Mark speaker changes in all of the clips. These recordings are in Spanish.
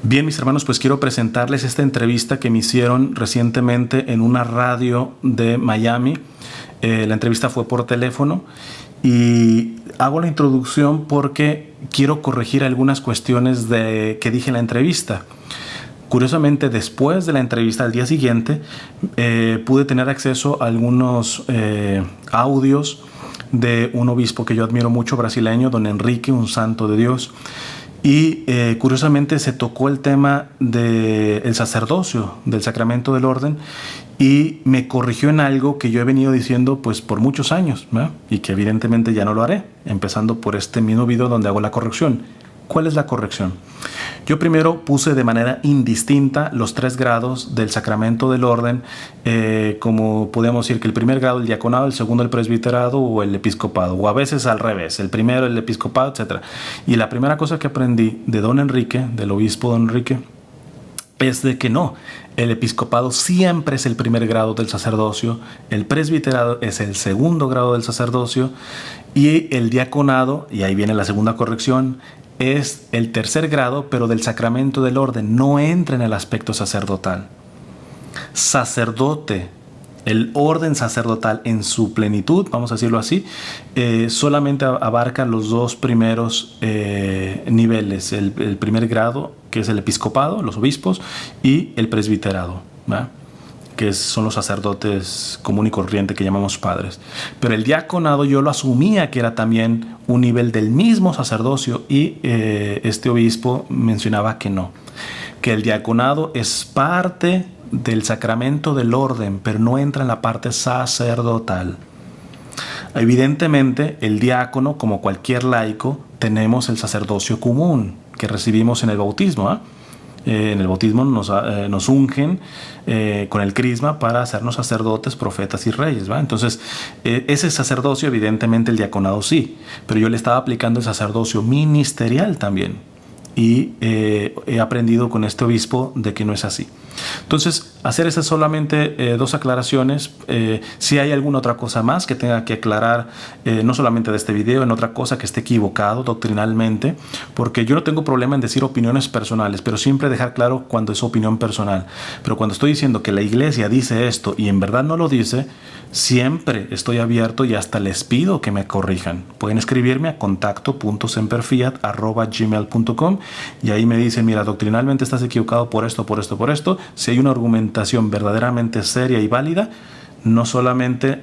Speaker 1: Bien, mis hermanos, pues quiero presentarles esta entrevista que me hicieron recientemente en una radio de Miami. La entrevista fue por teléfono y hago la introducción porque quiero corregir algunas cuestiones que dije en la entrevista. Curiosamente, después de la entrevista, al día siguiente, pude tener acceso a algunos audios de un obispo que yo admiro mucho, brasileño, don Enrique, un santo de Dios. Y curiosamente se tocó el tema del sacerdocio, del sacramento del orden, y me corrigió en algo que yo he venido diciendo pues por muchos años, ¿verdad? Y que evidentemente ya no lo haré, empezando por este mismo video donde hago la corrección. ¿Cuál es la corrección? Yo primero puse de manera indistinta los 3 grados del sacramento del orden, como podemos decir que el primer grado el diaconado, el segundo el presbiterado o el episcopado, o a veces al revés, el primero el episcopado, etc. Y la primera cosa que aprendí de don Enrique, del obispo don Enrique, es de que no, el episcopado siempre es el primer grado del sacerdocio, el presbiterado es el segundo grado del sacerdocio y el diaconado, y ahí viene la segunda corrección, es el tercer grado, pero del sacramento del orden, no entra en el aspecto sacerdotal. Sacerdote, el orden sacerdotal en su plenitud, vamos a decirlo así, solamente abarca los 2 primeros niveles, el primer grado, que es el episcopado, los obispos, y el presbiterado, ¿verdad? Que son los sacerdotes común y corriente que llamamos padres. Pero el diaconado yo lo asumía que era también un nivel del mismo sacerdocio y este obispo mencionaba que no, que el diaconado es parte del sacramento del orden, pero no entra en la parte sacerdotal. Evidentemente, el diácono, como cualquier laico, tenemos el sacerdocio común que recibimos en el bautismo, ¿eh? En el bautismo nos ungen con el crisma para hacernos sacerdotes, profetas y reyes, ¿va? Entonces, ese sacerdocio, evidentemente el diaconado sí, pero yo le estaba aplicando el sacerdocio ministerial también. Y he aprendido con este obispo de que no es así. Entonces, hacer esas solamente 2 aclaraciones. Si hay alguna otra cosa más que tenga que aclarar, no solamente de este video, en otra cosa que esté equivocado doctrinalmente, porque yo no tengo problema en decir opiniones personales, pero siempre dejar claro cuando es opinión personal. Pero cuando estoy diciendo que la iglesia dice esto y en verdad no lo dice, siempre estoy abierto y hasta les pido que me corrijan. Pueden escribirme a contacto.semperfiat@gmail.com y ahí me dicen, mira, doctrinalmente estás equivocado por esto, por esto, por esto. Si hay una argumentación verdaderamente seria y válida, no solamente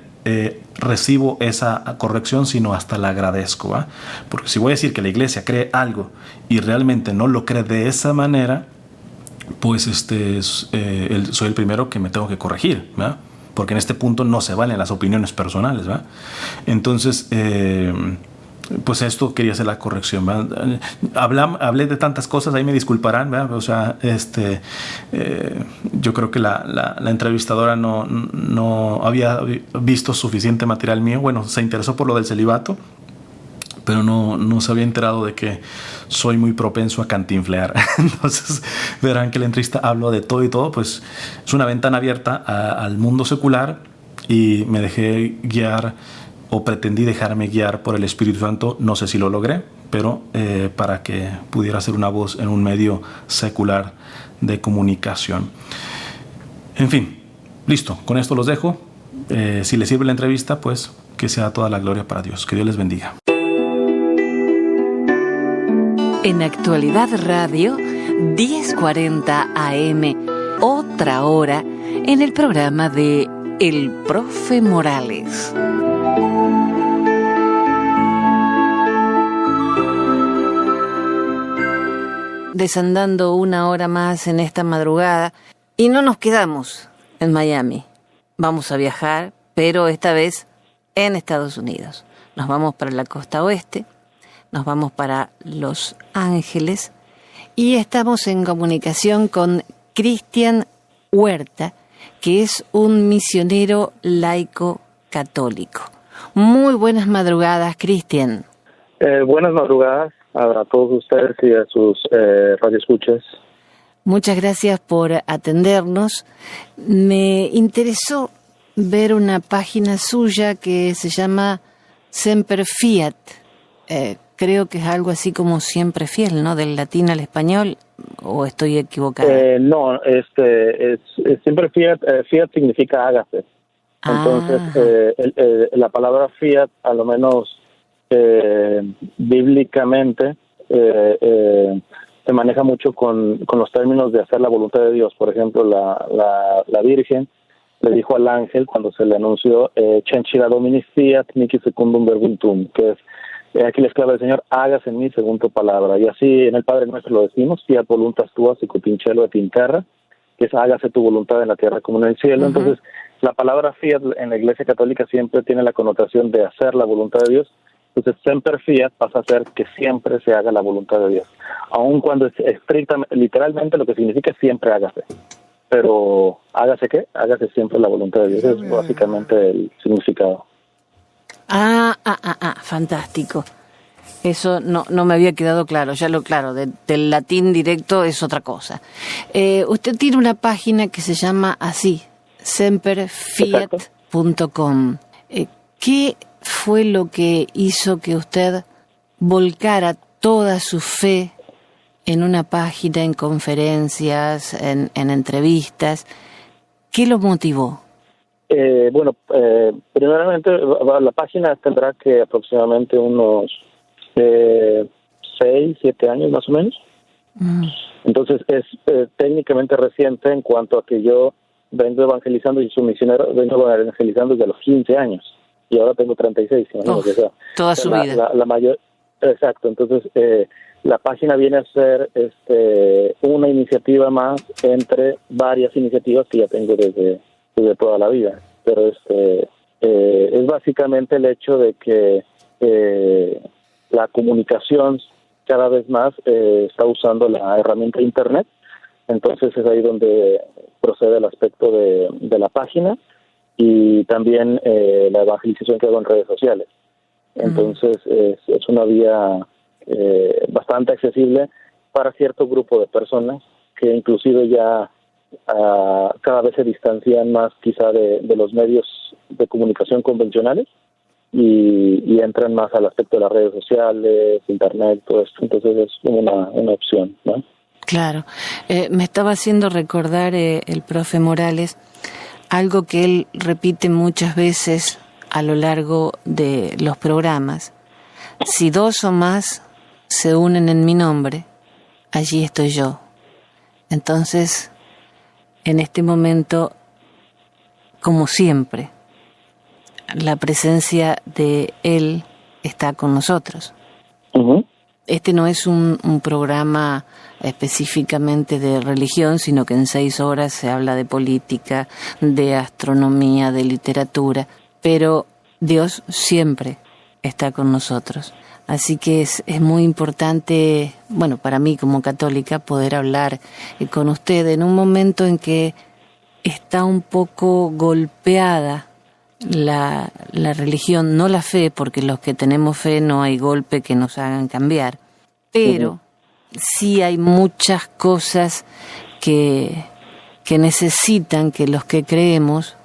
Speaker 1: recibo esa corrección, sino hasta la agradezco, ¿va? Porque si voy a decir que la iglesia cree algo y realmente no lo cree de esa manera, pues soy el primero que me tengo que corregir, ¿va? Porque en este punto no se valen las opiniones personales, ¿va? Entonces, pues esto quería hacer la corrección, ¿verdad? Hablé de tantas cosas, ahí me disculparán, ¿verdad? O sea, yo creo que la entrevistadora no había visto suficiente material mío. Bueno, se interesó por lo del celibato, pero no se había enterado de que soy muy propenso a cantinflear. Entonces verán que la entrevista hablo de todo y todo, pues es una ventana abierta al mundo secular y me dejé guiar o pretendí dejarme guiar por el Espíritu Santo. No sé si lo logré, pero para que pudiera ser una voz en un medio secular de comunicación. En fin, listo, con esto los dejo. Si les sirve la entrevista, pues que sea toda la gloria para Dios. Que Dios les bendiga.
Speaker 2: En Actualidad Radio, 10:40 AM, otra hora, en el programa de El Profe Morales. Desandando una hora más en esta madrugada y no nos quedamos en Miami. Vamos a viajar, pero esta vez en Estados Unidos. Nos vamos para la costa oeste. Nos vamos para Los Ángeles y estamos en comunicación con Cristian Huerta, que es un misionero laico católico. Muy buenas madrugadas, Cristian.
Speaker 3: Buenas madrugadas a todos ustedes y a sus radioescuchas.
Speaker 2: Muchas gracias por atendernos. Me interesó ver una página suya que se llama Semper Fiat. creo que es algo así como siempre fiel, ¿no? Del latín al español, ¿o estoy equivocada?
Speaker 3: No, es siempre fiat. Fiat significa hágase. Entonces, la palabra fiat, a lo menos bíblicamente, se maneja mucho con los términos de hacer la voluntad de Dios. Por ejemplo, la Virgen le dijo al ángel cuando se le anunció Cenchira Domini fiat mihi secundum verbum tuum, que es aquí la esclava del Señor, hágase en mí según tu palabra. Y así en el Padre Nuestro lo decimos, fiat voluntas tua sicut in cielo et in terra, que es hágase tu voluntad en la tierra como en el cielo. Entonces, la palabra fiat en la Iglesia Católica siempre tiene la connotación de hacer la voluntad de Dios. Entonces, semper fiat pasa a ser que siempre se haga la voluntad de Dios. Aun cuando es estrictamente, literalmente lo que significa es siempre hágase. Pero, ¿hágase qué? Hágase siempre la voluntad de Dios. Es básicamente el significado.
Speaker 2: Fantástico. Eso no me había quedado claro. Del latín directo es otra cosa. Usted tiene una página que se llama así, semperfiat.com. ¿Qué fue lo que hizo que usted volcara toda su fe en una página, en conferencias, en entrevistas? ¿Qué lo motivó?
Speaker 3: Primeramente, la página tendrá que aproximadamente unos 6, 7 años más o menos. Entonces es técnicamente reciente en cuanto a que yo vengo evangelizando y soy misionero, vengo evangelizando desde los 15 años y ahora tengo 36.
Speaker 2: Toda su vida.
Speaker 3: La mayor, exacto. Entonces la página viene a ser una iniciativa más entre varias iniciativas que ya tengo desde toda la vida, pero es básicamente el hecho de que la comunicación cada vez más está usando la herramienta Internet. Entonces es ahí donde procede el aspecto de la página y también la evangelización que hago en redes sociales. Entonces es una vía bastante accesible para cierto grupo de personas que inclusive ya cada vez se distancian más quizá de los medios de comunicación convencionales y entran más al aspecto de las redes sociales, Internet, todo esto. Entonces es como una opción, ¿no?
Speaker 2: Claro. Me estaba haciendo recordar el profe Morales algo que él repite muchas veces a lo largo de los programas. Si 2 o más se unen en mi nombre, allí estoy yo. Entonces, en este momento, como siempre, la presencia de Él está con nosotros. Este no es un programa específicamente de religión, sino que en 6 horas se habla de política, de astronomía, de literatura, pero Dios siempre está con nosotros. Así que es muy importante, bueno, para mí como católica, poder hablar con usted en un momento en que está un poco golpeada la religión, no la fe, porque los que tenemos fe no hay golpe que nos hagan cambiar, pero sí hay muchas cosas que necesitan que los que creemos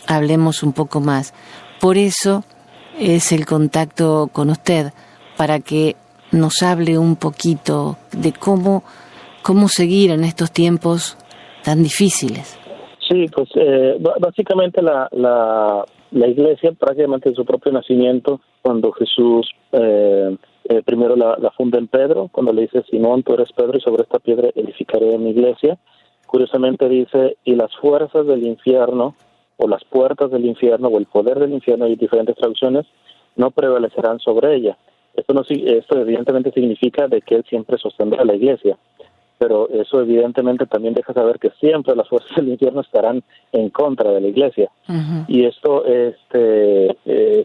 Speaker 2: hablemos un poco más. Por eso es el contacto con usted, para que nos hable un poquito de cómo seguir en estos tiempos tan difíciles.
Speaker 3: Sí, pues básicamente la Iglesia, prácticamente en su propio nacimiento, cuando Jesús primero la funda en Pedro, cuando le dice: Simón, tú eres Pedro y sobre esta piedra edificaré mi Iglesia, curiosamente dice: y las fuerzas del infierno, o las puertas del infierno, o el poder del infierno, hay diferentes traducciones, no prevalecerán sobre ella. Esto evidentemente significa de que Él siempre sostendrá a la Iglesia, pero eso evidentemente también deja saber que siempre las fuerzas del infierno estarán en contra de la Iglesia. Y esto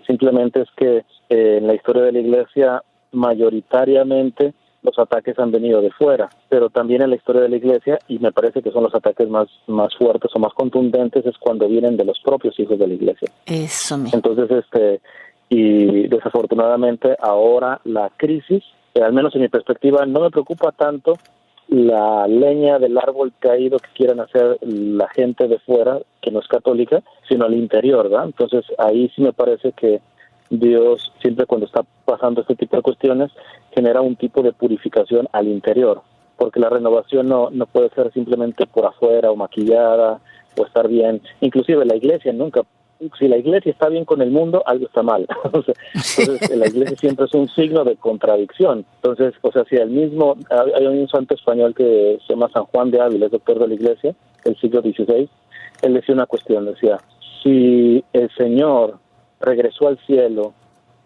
Speaker 3: simplemente es que en la historia de la Iglesia mayoritariamente los ataques han venido de fuera, pero también en la historia de la Iglesia, y me parece que son los ataques más fuertes o más contundentes, es cuando vienen de los propios hijos de la Iglesia.
Speaker 2: Eso mismo.
Speaker 3: Entonces, y desafortunadamente ahora la crisis, al menos en mi perspectiva, no me preocupa tanto la leña del árbol caído que quieran hacer la gente de fuera, que no es católica, sino al interior, ¿verdad? Entonces ahí sí me parece que Dios, siempre cuando está pasando este tipo de cuestiones, genera un tipo de purificación al interior, porque la renovación no puede ser simplemente por afuera o maquillada o estar bien. Inclusive la iglesia nunca, si la iglesia está bien con el mundo, algo está mal. Entonces la iglesia siempre es un signo de contradicción. Entonces, o sea, si el mismo, hay un santo español que se llama San Juan de Ávila, es doctor de la iglesia, del siglo XVI, él decía una cuestión, decía, si el Señor regresó al cielo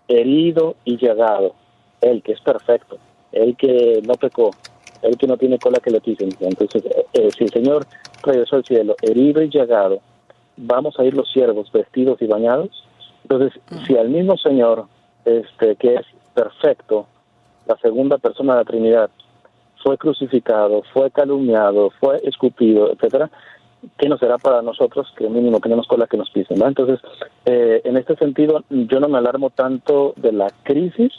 Speaker 3: herido y llagado, él que es perfecto, él que no pecó, él que no tiene cola que le pisen, entonces si el Señor regresó al cielo herido y llagado, vamos a ir los siervos vestidos y bañados. Entonces, si al mismo Señor, que es perfecto, la segunda persona de la Trinidad, fue crucificado, fue calumniado, fue escupido, etcétera, ¿qué nos será para nosotros que mínimo tenemos cola que nos pisen, ¿no? Entonces, en este sentido, yo no me alarmo tanto de la crisis,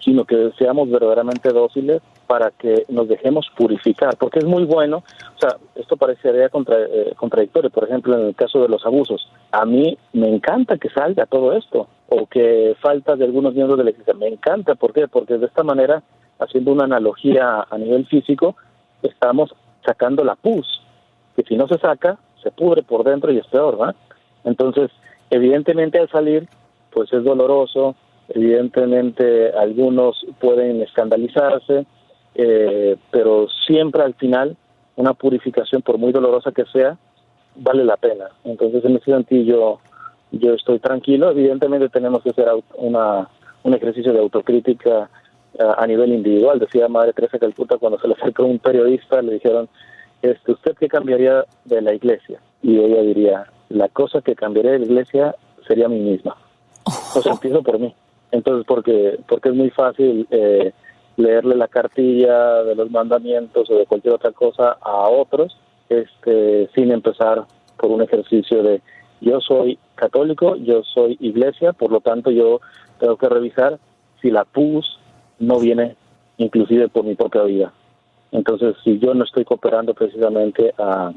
Speaker 3: sino que seamos verdaderamente dóciles para que nos dejemos purificar, porque es muy bueno, o sea, esto parecería contradictorio, por ejemplo, en el caso de los abusos, a mí me encanta que salga todo esto, o que falta de algunos miembros de la iglesia, me encanta, ¿por qué? Porque de esta manera, haciendo una analogía a nivel físico, estamos sacando la pus, que si no se saca, se pudre por dentro y es peor, ¿verdad? Entonces, evidentemente al salir, pues es doloroso, evidentemente algunos pueden escandalizarse, pero siempre al final una purificación, por muy dolorosa que sea, vale la pena. Entonces en ese sentido yo estoy tranquilo. Evidentemente tenemos que hacer un ejercicio de autocrítica a nivel individual. Decía Madre Teresa de Calcuta cuando se le acercó un periodista, le dijeron, ¿usted qué cambiaría de la iglesia? Y ella diría, la cosa que cambiaría de la iglesia sería a mí misma. Pues empiezo por mí. Entonces, porque es muy fácil leerle la cartilla de los mandamientos o de cualquier otra cosa a otros, sin empezar por un ejercicio de yo soy católico, yo soy iglesia, por lo tanto yo tengo que revisar si la pus no viene inclusive por mi propia vida. Entonces, si yo no estoy cooperando precisamente a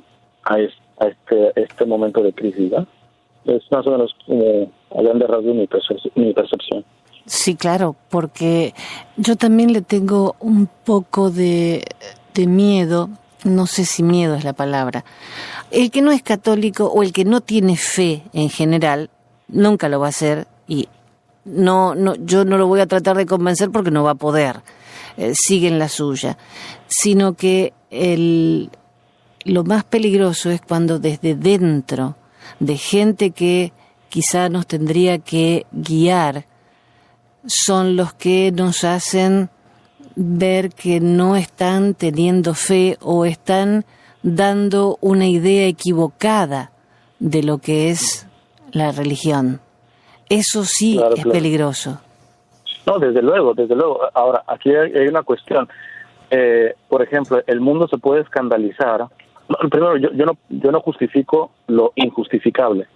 Speaker 3: este momento de crisis, ¿no? Es más o menos a grandes rasgos mi percepción.
Speaker 2: Sí, claro, porque yo también le tengo un poco de miedo, no sé si miedo es la palabra. El que no es católico o el que no tiene fe en general, nunca lo va a hacer y yo no lo voy a tratar de convencer porque no va a poder, sigue en la suya, sino que lo más peligroso es cuando desde dentro de gente que quizá nos tendría que guiar, son los que nos hacen ver que no están teniendo fe o están dando una idea equivocada de lo que es la religión. Eso sí, claro, es peligroso.
Speaker 3: No, desde luego. Ahora, aquí hay una cuestión. Por ejemplo, el mundo se puede escandalizar. Primero, yo no justifico lo injustificable.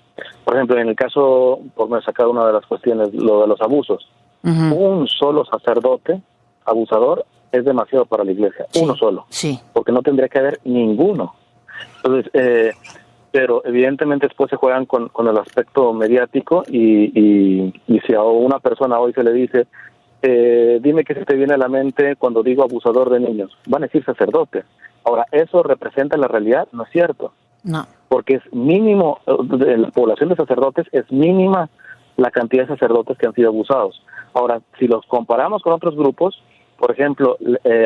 Speaker 3: Por ejemplo, en el caso, por sacar una de las cuestiones, lo de los abusos. Uh-huh. Un solo sacerdote abusador es demasiado para la iglesia, sí, uno solo,
Speaker 2: sí,
Speaker 3: porque no tendría que haber ninguno. Entonces, pero evidentemente después se juegan con el aspecto mediático y si a una persona hoy se le dice, dime qué se te viene a la mente cuando digo abusador de niños, van a decir sacerdote. Ahora, ¿eso representa la realidad? No es cierto.
Speaker 2: No.
Speaker 3: Porque es mínimo, de la población de sacerdotes es mínima la cantidad de sacerdotes que han sido abusados. Ahora, si los comparamos con otros grupos, por ejemplo,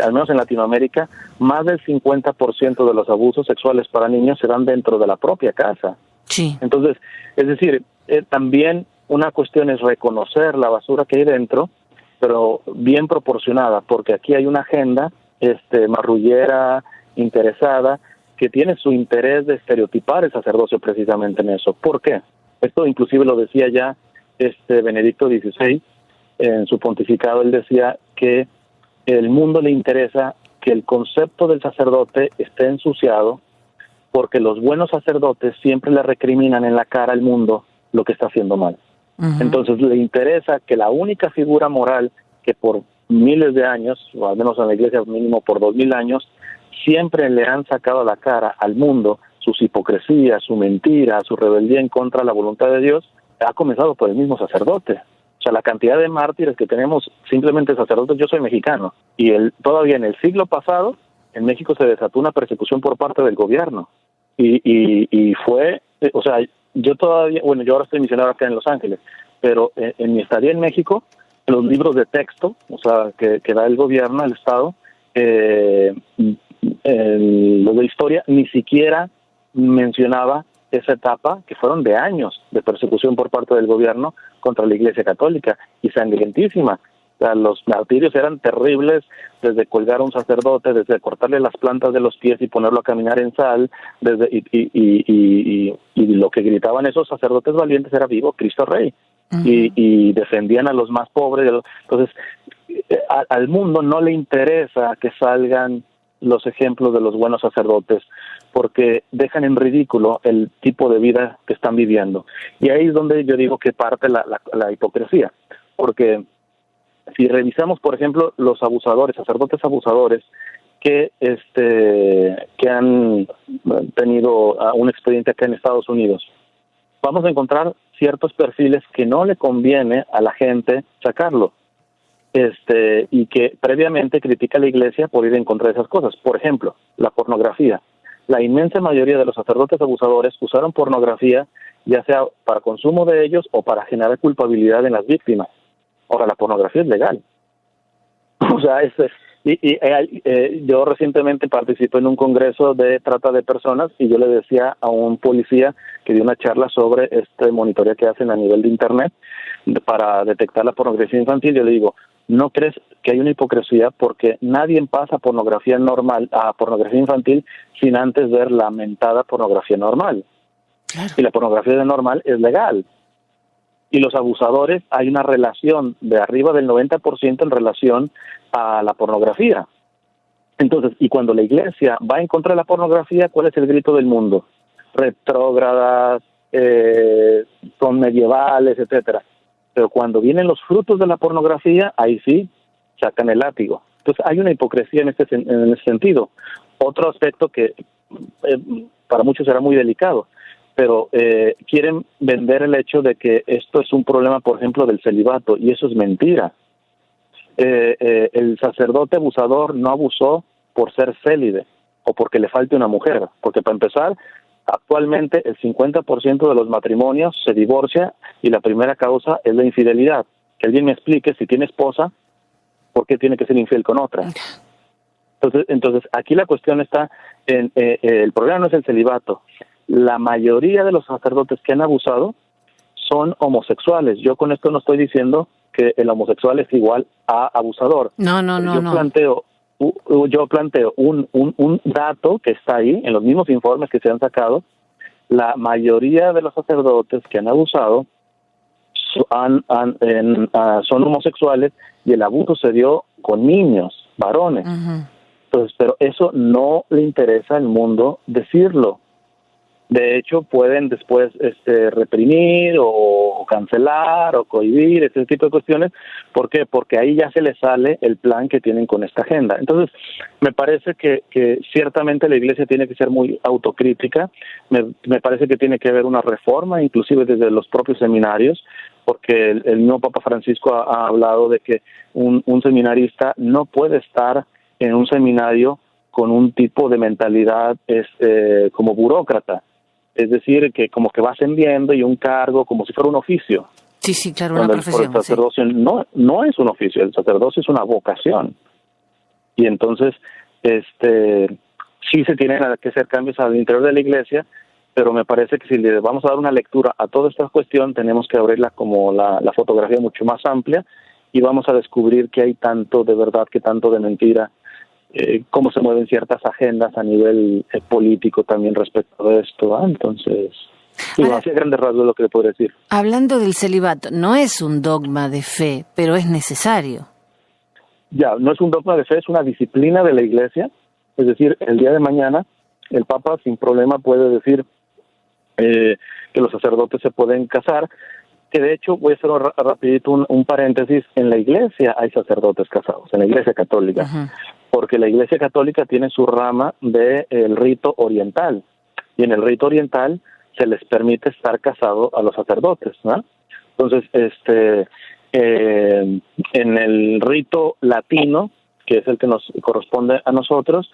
Speaker 3: al menos en Latinoamérica, más del 50% de los abusos sexuales para niños se dan dentro de la propia casa.
Speaker 2: Sí.
Speaker 3: Entonces, es decir, también una cuestión es reconocer la basura que hay dentro, pero bien proporcionada, porque aquí hay una agenda marrullera, interesada, que tiene su interés de estereotipar el sacerdocio precisamente en eso. ¿Por qué? Esto inclusive lo decía ya Benedicto XVI, en su pontificado él decía que el mundo le interesa que el concepto del sacerdote esté ensuciado porque los buenos sacerdotes siempre le recriminan en la cara al mundo lo que está haciendo mal. Uh-huh. Entonces le interesa que la única figura moral que por miles de años, o al menos en la iglesia mínimo por 2000 años, siempre le han sacado a la cara al mundo sus hipocresías, su mentira, su rebeldía en contra de la voluntad de Dios, ha comenzado por el mismo sacerdote. O O sea, la cantidad de mártires que tenemos simplemente sacerdotes, yo soy mexicano, y todavía en el siglo pasado, en México se desató una persecución por parte del gobierno. Y fue, o sea, yo ahora estoy misionero acá en Los Ángeles, pero en mi estadía en México, los libros de texto, o sea, que da el gobierno, el Estado, lo de historia, ni siquiera mencionaba esa etapa, que fueron de años de persecución por parte del gobierno contra la Iglesia Católica, y sangrientísima. O sea, los martirios eran terribles, desde colgar a un sacerdote, desde cortarle las plantas de los pies y ponerlo a caminar en sal, y lo que gritaban esos sacerdotes valientes era: vivo Cristo Rey. Uh-huh. Y defendían a los más pobres. Entonces, al mundo no le interesa que salgan los ejemplos de los buenos sacerdotes, porque dejan en ridículo el tipo de vida que están viviendo. Y ahí es donde yo digo que parte la hipocresía, porque si revisamos, por ejemplo, los abusadores, sacerdotes abusadores que han tenido un expediente acá en Estados Unidos, vamos a encontrar ciertos perfiles que no le conviene a la gente sacarlo, y que previamente critica a la Iglesia por ir en contra de esas cosas. Por ejemplo, la pornografía. La inmensa mayoría de los sacerdotes abusadores usaron pornografía, ya sea para consumo de ellos o para generar culpabilidad en las víctimas. Ahora, la pornografía es legal. O sea, yo recientemente participé en un congreso de trata de personas, y yo le decía a un policía que dio una charla sobre monitoreo que hacen a nivel de Internet para detectar la pornografía infantil. Yo le digo: ¿no crees que hay una hipocresía? Porque nadie pasa pornografía normal a pornografía infantil sin antes ver la mentada pornografía normal. Claro. Y la pornografía normal es legal. Y los abusadores, hay una relación de arriba del 90% en relación a la pornografía. Entonces, y cuando la Iglesia va en contra de la pornografía, ¿cuál es el grito del mundo? Retrógradas, son medievales, etcétera. Pero cuando vienen los frutos de la pornografía, ahí sí sacan el látigo. Entonces hay una hipocresía en ese sentido. Otro aspecto que para muchos será muy delicado, pero quieren vender el hecho de que esto es un problema, por ejemplo, del celibato, y eso es mentira. El sacerdote abusador no abusó por ser célibe o porque le falte una mujer, porque para empezar, actualmente el 50% de los matrimonios se divorcia y la primera causa es la infidelidad. Que alguien me explique, si tiene esposa, ¿por qué tiene que ser infiel con otra? Entonces aquí la cuestión está en el problema no es el celibato. La mayoría de los sacerdotes que han abusado son homosexuales. Yo con esto no estoy diciendo que el homosexual es igual a abusador.
Speaker 2: No.
Speaker 3: Yo planteo un dato que está ahí en los mismos informes que se han sacado. La mayoría de los sacerdotes que han abusado son homosexuales, y el abuso se dio con niños, varones. Uh-huh. Entonces, pero eso no le interesa al mundo decirlo. De hecho, pueden después reprimir o cancelar o cohibir, ese tipo de cuestiones. ¿Por qué? Porque ahí ya se les sale el plan que tienen con esta agenda. Entonces, me parece que ciertamente la Iglesia tiene que ser muy autocrítica. Me parece que tiene que haber una reforma, inclusive desde los propios seminarios, porque el mismo Papa Francisco ha hablado de que un seminarista no puede estar en un seminario con un tipo de mentalidad como burócrata. Es decir, que como que va ascendiendo y un cargo como si fuera un oficio.
Speaker 2: Sí, claro, una profesión.
Speaker 3: El sacerdocio no es un oficio, el sacerdocio es una vocación. Y entonces, sí se tienen que hacer cambios al interior de la Iglesia, pero me parece que si le vamos a dar una lectura a toda esta cuestión, tenemos que abrirla como la fotografía mucho más amplia, y vamos a descubrir que hay tanto de verdad, que tanto de mentira, cómo se mueven ciertas agendas a nivel político también respecto de esto. Entonces, así a grandes rasgos lo que le puedo decir.
Speaker 2: Hablando del celibato, no es un dogma de fe, pero es necesario.
Speaker 3: Ya, no es un dogma de fe, es una disciplina de la Iglesia. Es decir, el día de mañana el Papa sin problema puede decir que los sacerdotes se pueden casar, que de hecho, voy a hacer rapidito un paréntesis, en la Iglesia hay sacerdotes casados, en la Iglesia Católica. Uh-huh. Porque la Iglesia Católica tiene su rama del rito oriental, y en el rito oriental se les permite estar casado a los sacerdotes, ¿no? Entonces, en el rito latino, que es el que nos corresponde a nosotros,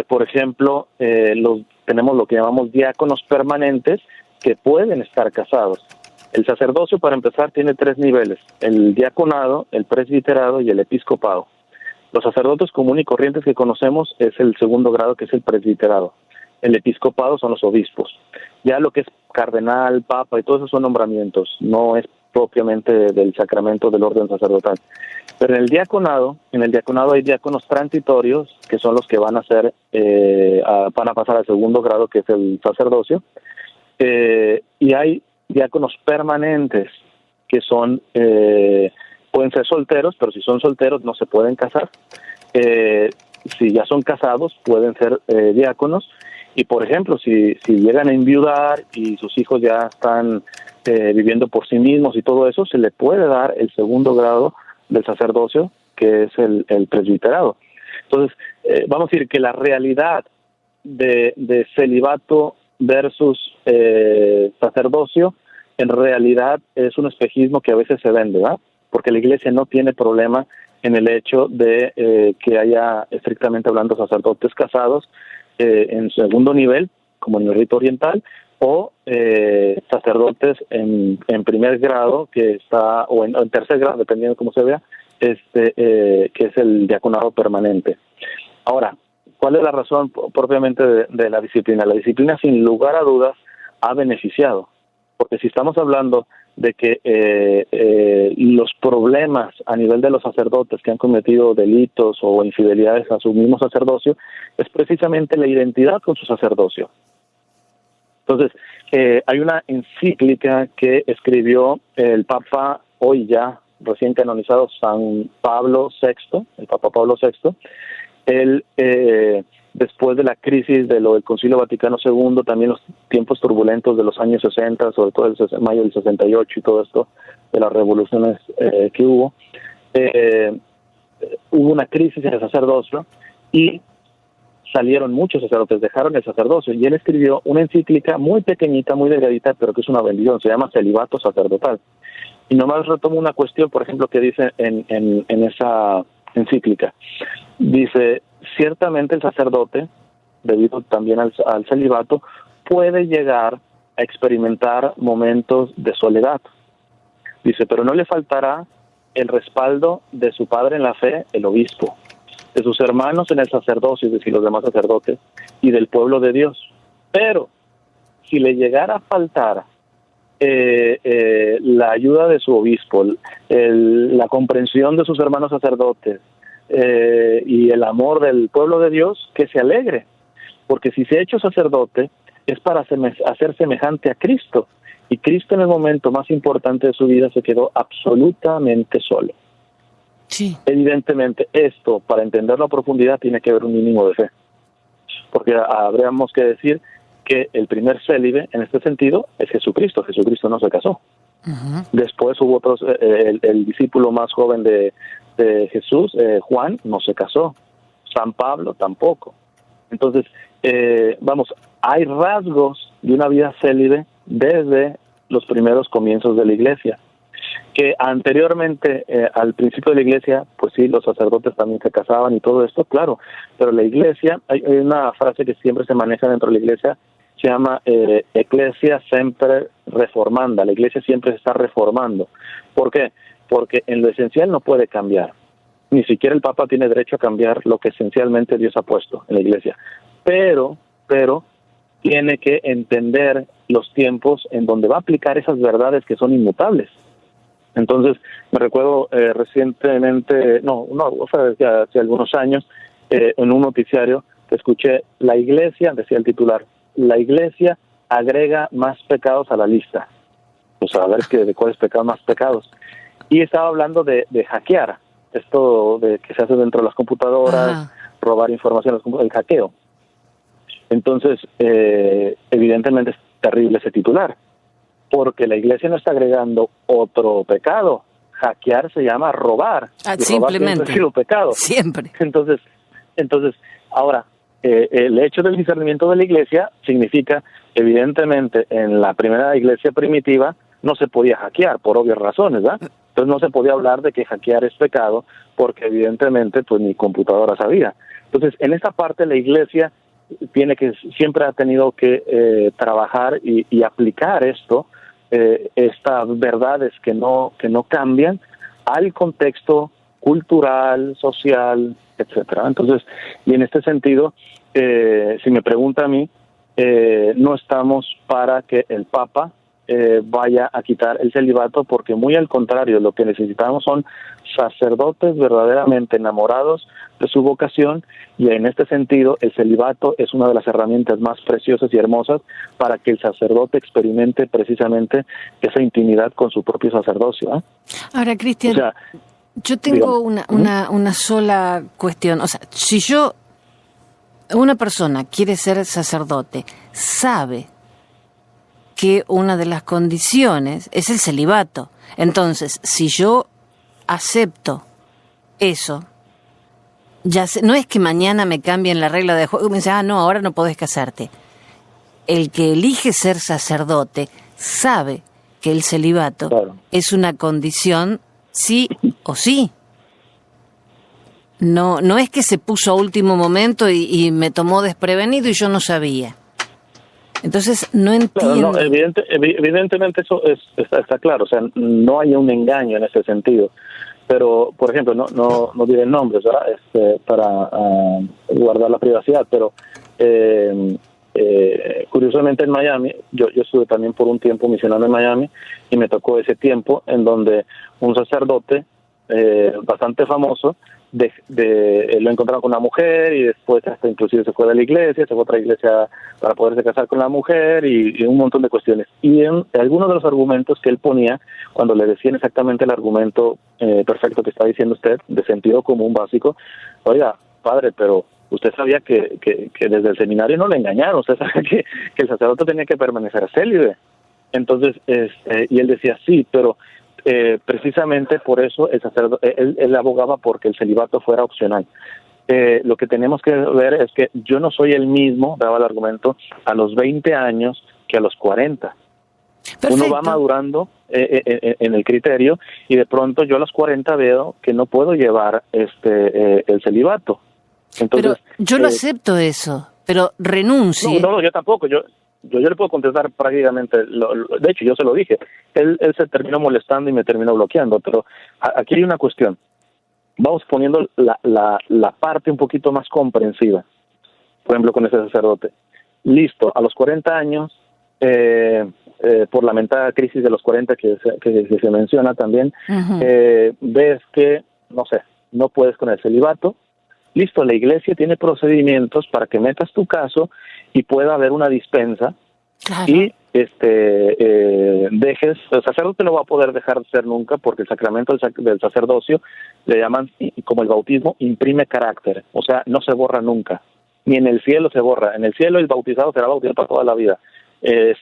Speaker 3: por ejemplo, tenemos lo que llamamos diáconos permanentes que pueden estar casados. El sacerdocio, para empezar, tiene 3 niveles: el diaconado, el presbiterado y el episcopado. Los sacerdotes comunes y corrientes que conocemos es el segundo grado, que es el presbiterado. El episcopado son los obispos. Ya lo que es cardenal, papa y todo eso son nombramientos, no es propiamente del sacramento del orden sacerdotal. Pero en el diaconado hay diáconos transitorios, que son los que van a pasar al segundo grado, que es el sacerdocio, y hay diáconos permanentes, que son pueden ser solteros, pero si son solteros no se pueden casar. Si ya son casados pueden ser diáconos, y por ejemplo si llegan a enviudar y sus hijos ya están viviendo por sí mismos y todo eso, se le puede dar el segundo grado del sacerdocio, que es el presbiterado. Entonces, vamos a decir que la realidad de celibato versus sacerdocio en realidad es un espejismo que a veces se vende, ¿verdad? Porque la Iglesia no tiene problema en el hecho de que haya, estrictamente hablando, sacerdotes casados en segundo nivel, como en el rito oriental, o sacerdotes en primer grado, que está, o en tercer grado, dependiendo de cómo se vea, que es el diaconado permanente. Ahora, ¿cuál es la razón propiamente de la disciplina? La disciplina, sin lugar a dudas, ha beneficiado, porque si estamos hablando de que los problemas a nivel de los sacerdotes que han cometido delitos o infidelidades a su mismo sacerdocio, es precisamente la identidad con su sacerdocio. Entonces, hay una encíclica que escribió el Papa, hoy ya recién canonizado, San Pablo VI, el Papa Pablo VI. Él, después de la crisis del Concilio Vaticano II, también los tiempos turbulentos de los años 60, sobre todo el mayo del 68 y todo esto, de las revoluciones que hubo una crisis en el sacerdocio y salieron muchos sacerdotes, dejaron el sacerdocio, y él escribió una encíclica muy pequeñita, muy delgadita, pero que es una bendición, se llama Celibato Sacerdotal. Y nomás retomo una cuestión, por ejemplo, que dice en esa encíclica. Dice, ciertamente el sacerdote, debido también al celibato, puede llegar a experimentar momentos de soledad. Dice, pero no le faltará el respaldo de su padre en la fe, el obispo, de sus hermanos en el sacerdocio, es decir, los demás sacerdotes, y del pueblo de Dios. Pero si le llegara a faltar la ayuda de su obispo, la comprensión de sus hermanos sacerdotes y el amor del pueblo de Dios, que se alegre, porque si se ha hecho sacerdote es para hacer semejante a Cristo, y Cristo en el momento más importante de su vida se quedó absolutamente solo.
Speaker 2: Sí.
Speaker 3: Evidentemente esto, para entenderlo a profundidad, tiene que haber un mínimo de fe, porque habríamos que decir que el primer célibe en este sentido es Jesucristo. Jesucristo no se casó. Uh-huh. Después hubo otros, el discípulo más joven de Jesús, Juan, no se casó. San Pablo tampoco. Entonces, hay rasgos de una vida célibe desde los primeros comienzos de la Iglesia, que anteriormente, al principio de la Iglesia, pues sí, los sacerdotes también se casaban y todo esto, claro, pero la Iglesia, hay una frase que siempre se maneja dentro de la Iglesia, se llama Ecclesia sempre reformanda, la Iglesia siempre se está reformando. ¿Por qué? Porque en lo esencial no puede cambiar, ni siquiera el Papa tiene derecho a cambiar lo que esencialmente Dios ha puesto en la Iglesia, pero tiene que entender los tiempos en donde va a aplicar esas verdades que son inmutables. Entonces, me recuerdo recientemente, hace algunos años, en un noticiario que escuché, la Iglesia, decía el titular, la Iglesia agrega más pecados a la lista. Pues a ver de cuáles pecados más pecados. Y estaba hablando de hackear, esto de que se hace dentro de las computadoras, robar información, el hackeo. Entonces, evidentemente es terrible ese titular, porque la Iglesia no está agregando otro pecado. Hackear se llama robar.
Speaker 2: Simplemente.
Speaker 3: Robar siempre pecado.
Speaker 2: Siempre.
Speaker 3: Entonces, ahora, el hecho del discernimiento de la Iglesia significa, evidentemente, en la primera Iglesia primitiva no se podía hackear por obvias razones, ¿verdad? Entonces no se podía hablar de que hackear es pecado, porque evidentemente pues ni computadora sabía. Entonces en esa parte la Iglesia siempre ha tenido que trabajar y aplicar estas verdades que no cambian al contexto cultural, social, etcétera. Entonces, y en este sentido, si me pregunta a mí, no estamos para que el Papa vaya a quitar el celibato, porque muy al contrario, lo que necesitamos son sacerdotes verdaderamente enamorados de su vocación, y en este sentido el celibato es una de las herramientas más preciosas y hermosas para que el sacerdote experimente precisamente esa intimidad con su propio sacerdocio, ¿eh?
Speaker 2: Ahora, Cristian,
Speaker 3: O sea,
Speaker 2: yo tengo
Speaker 3: dígame.
Speaker 2: una sola cuestión. O sea, si una persona quiere ser sacerdote, sabe que una de las condiciones es el celibato. Entonces, si yo acepto eso, no es que mañana me cambien la regla de juego y me dicen, no, ahora no podés casarte. El que elige ser sacerdote sabe que el celibato
Speaker 3: Claro.
Speaker 2: es una condición sí o sí. No es que se puso a último momento y me tomó desprevenido y yo no sabía. Entonces, no
Speaker 3: Claro,
Speaker 2: entiendo.
Speaker 3: no, evidentemente eso está claro, o sea, no hay un engaño en ese sentido. Pero, por ejemplo, no diré nombres, ¿verdad? Para guardar la privacidad, pero curiosamente en Miami, yo estuve también por un tiempo misionando en Miami, y me tocó ese tiempo en donde un sacerdote bastante famoso lo encontraron con una mujer, y después hasta inclusive se fue de la iglesia, se fue a otra iglesia para poderse casar con la mujer, y un montón de cuestiones. Y en algunos de los argumentos que él ponía, cuando le decían exactamente el argumento perfecto que está diciendo usted, de sentido común básico, oiga, padre, pero usted sabía que desde el seminario no le engañaron, usted sabía que el sacerdote tenía que permanecer célibe. Entonces, y él decía, sí, pero precisamente por eso el sacerdote, él abogaba porque el celibato fuera opcional. Lo que tenemos que ver es que yo no soy el mismo, daba el argumento, a los 20 años que a los 40.
Speaker 2: Perfecto.
Speaker 3: Uno va madurando en el criterio, y de pronto yo a los 40 veo que no puedo llevar el celibato. Entonces,
Speaker 2: pero yo lo acepto eso, pero renuncie.
Speaker 3: No, yo tampoco. Yo le puedo contestar prácticamente. De hecho, yo se lo dije. Él se terminó molestando y me terminó bloqueando. Pero aquí hay una cuestión. Vamos poniendo la parte un poquito más comprensiva. Por ejemplo, con ese sacerdote. Listo, a los 40 años, por la mentada crisis de los 40 que se menciona también, ves que, no sé, no puedes con el celibato. Listo, la iglesia tiene procedimientos para que metas tu caso y pueda haber una dispensa. Claro. Y dejes, el sacerdote no va a poder dejar de ser nunca, porque el sacramento del sacerdocio le llaman, como el bautismo, imprime carácter, o sea, no se borra nunca, ni en el cielo se borra. En el cielo el bautizado será bautizado para toda la vida. El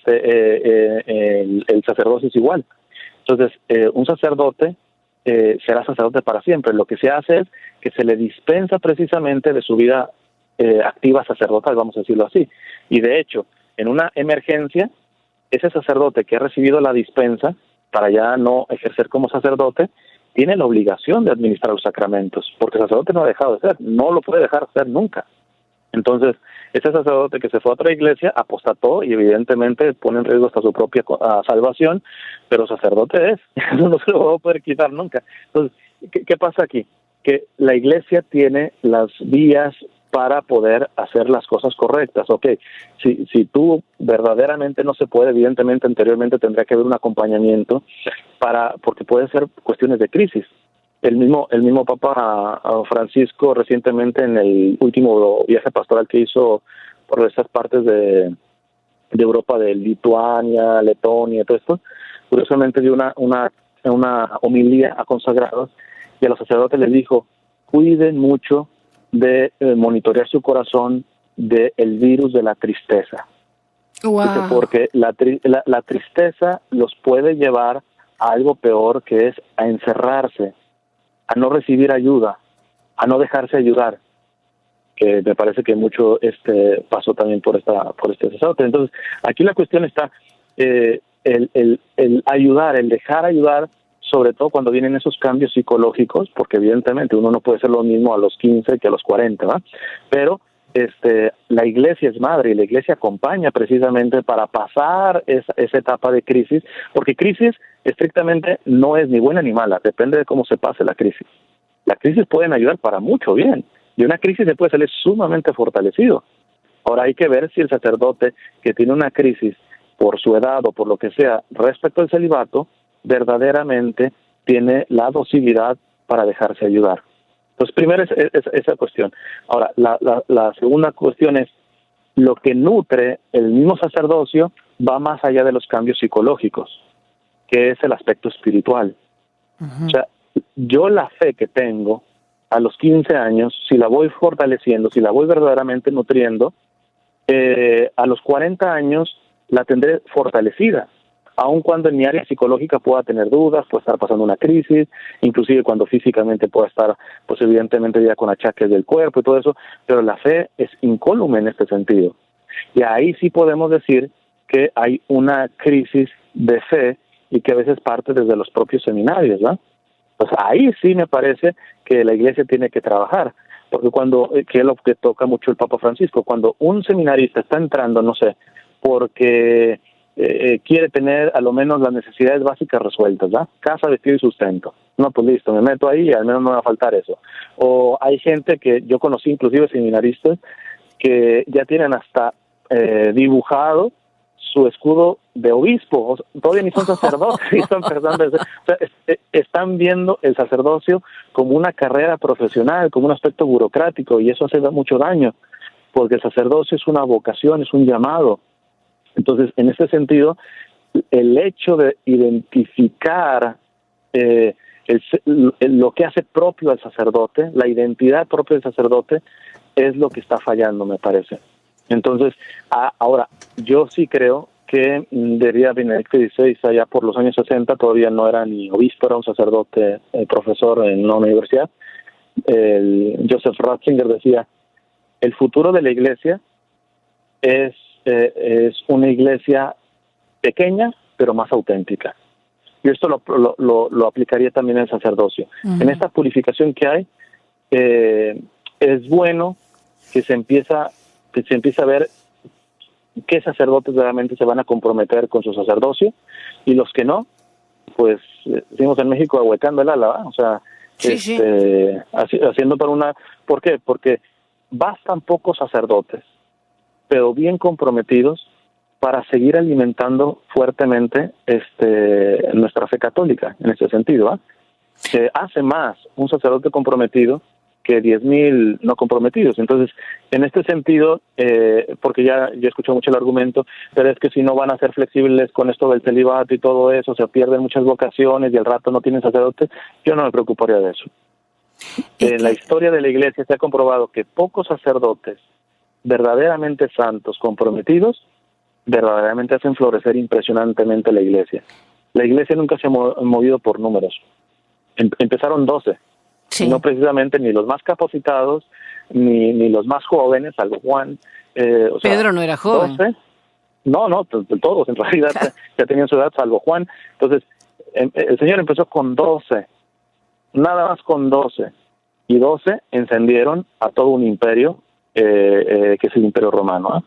Speaker 3: sacerdocio es igual. Entonces, un sacerdote será sacerdote para siempre. Lo que se hace es que se le dispensa precisamente de su vida activa sacerdotal, vamos a decirlo así. Y de hecho, en una emergencia, ese sacerdote que ha recibido la dispensa para ya no ejercer como sacerdote, tiene la obligación de administrar los sacramentos, porque el sacerdote no ha dejado de ser, no lo puede dejar de ser nunca. Entonces, ese sacerdote que se fue a otra iglesia apostató y evidentemente pone en riesgo hasta su propia salvación, pero sacerdote es, eso no se lo va a poder quitar nunca. Entonces, ¿qué pasa aquí? Que la iglesia tiene las vías para poder hacer las cosas correctas. Okay, si tú verdaderamente no se puede, evidentemente anteriormente tendría que haber un acompañamiento porque puede ser cuestiones de crisis. El mismo Papa Francisco recientemente, en el último viaje pastoral que hizo por esas partes de Europa, de Lituania, Letonia, todo esto, curiosamente dio una homilía a consagrados, y a los sacerdotes les dijo: cuiden mucho de monitorear su corazón del virus de la tristeza. Wow. Dice, porque la tristeza los puede llevar a algo peor, que es a encerrarse, a no recibir ayuda, a no dejarse ayudar, que me parece que mucho pasó también por este sacerdote. Entonces, aquí la cuestión está, el ayudar, el dejar ayudar, sobre todo cuando vienen esos cambios psicológicos, porque evidentemente uno no puede ser lo mismo a los 15 que a los 40, ¿va? Pero la iglesia es madre y la iglesia acompaña precisamente para pasar esa etapa de crisis, porque crisis estrictamente no es ni buena ni mala, depende de cómo se pase la crisis. La crisis pueden ayudar para mucho bien, y una crisis se puede salir sumamente fortalecido. Ahora hay que ver si el sacerdote que tiene una crisis por su edad o por lo que sea respecto al celibato, verdaderamente tiene la docilidad para dejarse ayudar. Entonces, primero es esa cuestión. Ahora, la segunda cuestión es, lo que nutre el mismo sacerdocio va más allá de los cambios psicológicos, que es el aspecto espiritual. O sea, yo la fe que tengo a los 15 años, si la voy fortaleciendo, si la voy verdaderamente nutriendo, a los 40 años la tendré fortalecida, aun cuando en mi área psicológica pueda tener dudas, pueda estar pasando una crisis, inclusive cuando físicamente pueda estar, pues evidentemente ya con achaques del cuerpo y todo eso, pero la fe es incólume en este sentido. Y ahí sí podemos decir que hay una crisis de fe y que a veces parte desde los propios seminarios, ¿no? Pues ahí sí me parece que la iglesia tiene que trabajar, porque que es lo que toca mucho el Papa Francisco, cuando un seminarista está entrando, no sé, porque quiere tener a lo menos las necesidades básicas resueltas, ¿verdad? Casa, vestido y sustento. No, pues listo, me meto ahí y al menos no me va a faltar eso. O hay gente que yo conocí, inclusive seminaristas, que ya tienen hasta dibujado su escudo de obispo, o sea, todavía ni son sacerdotes, y están pensando, o sea, están viendo el sacerdocio como una carrera profesional, como un aspecto burocrático, y eso hace mucho daño, porque el sacerdocio es una vocación, es un llamado. Entonces, en ese sentido, el hecho de identificar lo que hace propio al sacerdote, la identidad propia del sacerdote, es lo que está fallando, me parece. Entonces, ahora, yo sí creo que debería Benedicto XVI, allá por los años 60, todavía no era ni obispo, era un sacerdote, profesor en una universidad. Joseph Ratzinger decía, el futuro de la iglesia es una iglesia pequeña, pero más auténtica. Y esto lo aplicaría también al sacerdocio. Uh-huh. En esta purificación que hay, es bueno que se empiece a ver qué sacerdotes realmente se van a comprometer con su sacerdocio, y los que no, pues decimos en México ahuecando el ala, ¿va? O sea, sí. Haciendo para una... ¿Por qué? Porque bastan pocos sacerdotes, pero bien comprometidos, para seguir alimentando fuertemente nuestra fe católica, en ese sentido, ¿eh? Se hace más un sacerdote comprometido que 10,000 no comprometidos. Entonces, en este sentido, porque yo escucho mucho el argumento, pero es que si no van a ser flexibles con esto del celibato y todo eso, se pierden muchas vocaciones y al rato no tienen sacerdotes, yo no me preocuparía de eso. En la historia de la iglesia se ha comprobado que pocos sacerdotes verdaderamente santos, comprometidos, verdaderamente hacen florecer impresionantemente la iglesia. La iglesia nunca se ha movido por números. Empezaron 12. Sí. No precisamente ni los más capacitados, ni los más jóvenes, salvo Juan.
Speaker 2: Pedro no era joven.
Speaker 3: 12, no, todos en realidad ya tenían su edad, salvo Juan. Entonces, el Señor empezó con 12, nada más con 12. Y 12 encendieron a todo un imperio, que es el Imperio Romano, ¿eh?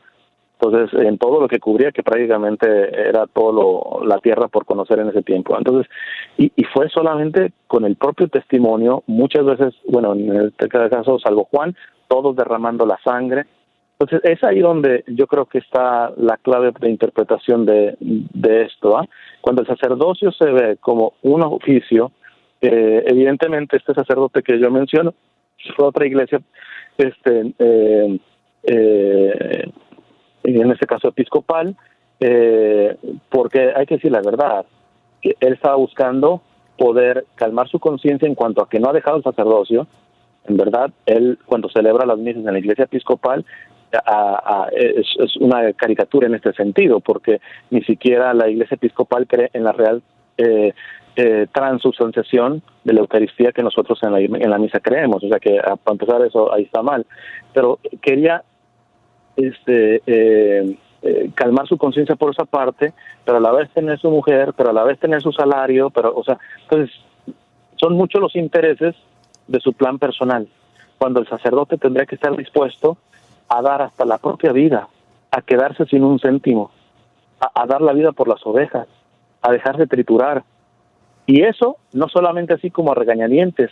Speaker 3: Entonces, en todo lo que cubría, que prácticamente era todo la tierra por conocer en ese tiempo. Entonces, y fue solamente con el propio testimonio, muchas veces, bueno, en este caso, salvo Juan, todos derramando la sangre. Entonces, es ahí donde yo creo que está la clave de interpretación de esto, ¿eh? Cuando el sacerdocio se ve como un oficio, evidentemente este sacerdote que yo menciono fue otra iglesia, en este caso episcopal, porque hay que decir la verdad, que él estaba buscando poder calmar su conciencia en cuanto a que no ha dejado el sacerdocio. En verdad, él cuando celebra las misas en la iglesia episcopal, es una caricatura en este sentido, porque ni siquiera la iglesia episcopal cree en la real transubstanciación de la Eucaristía que nosotros en la misa creemos. O sea que, para empezar, eso ahí está mal. Pero quería calmar calmar su conciencia por esa parte, pero a la vez tener su mujer, pero a la vez tener su salario, pero, o sea, entonces son muchos los intereses de su plan personal, cuando el sacerdote tendría que estar dispuesto a dar hasta la propia vida, a quedarse sin un céntimo, a dar la vida por las ovejas, a dejarse triturar. Y eso no solamente así como a regañadientes,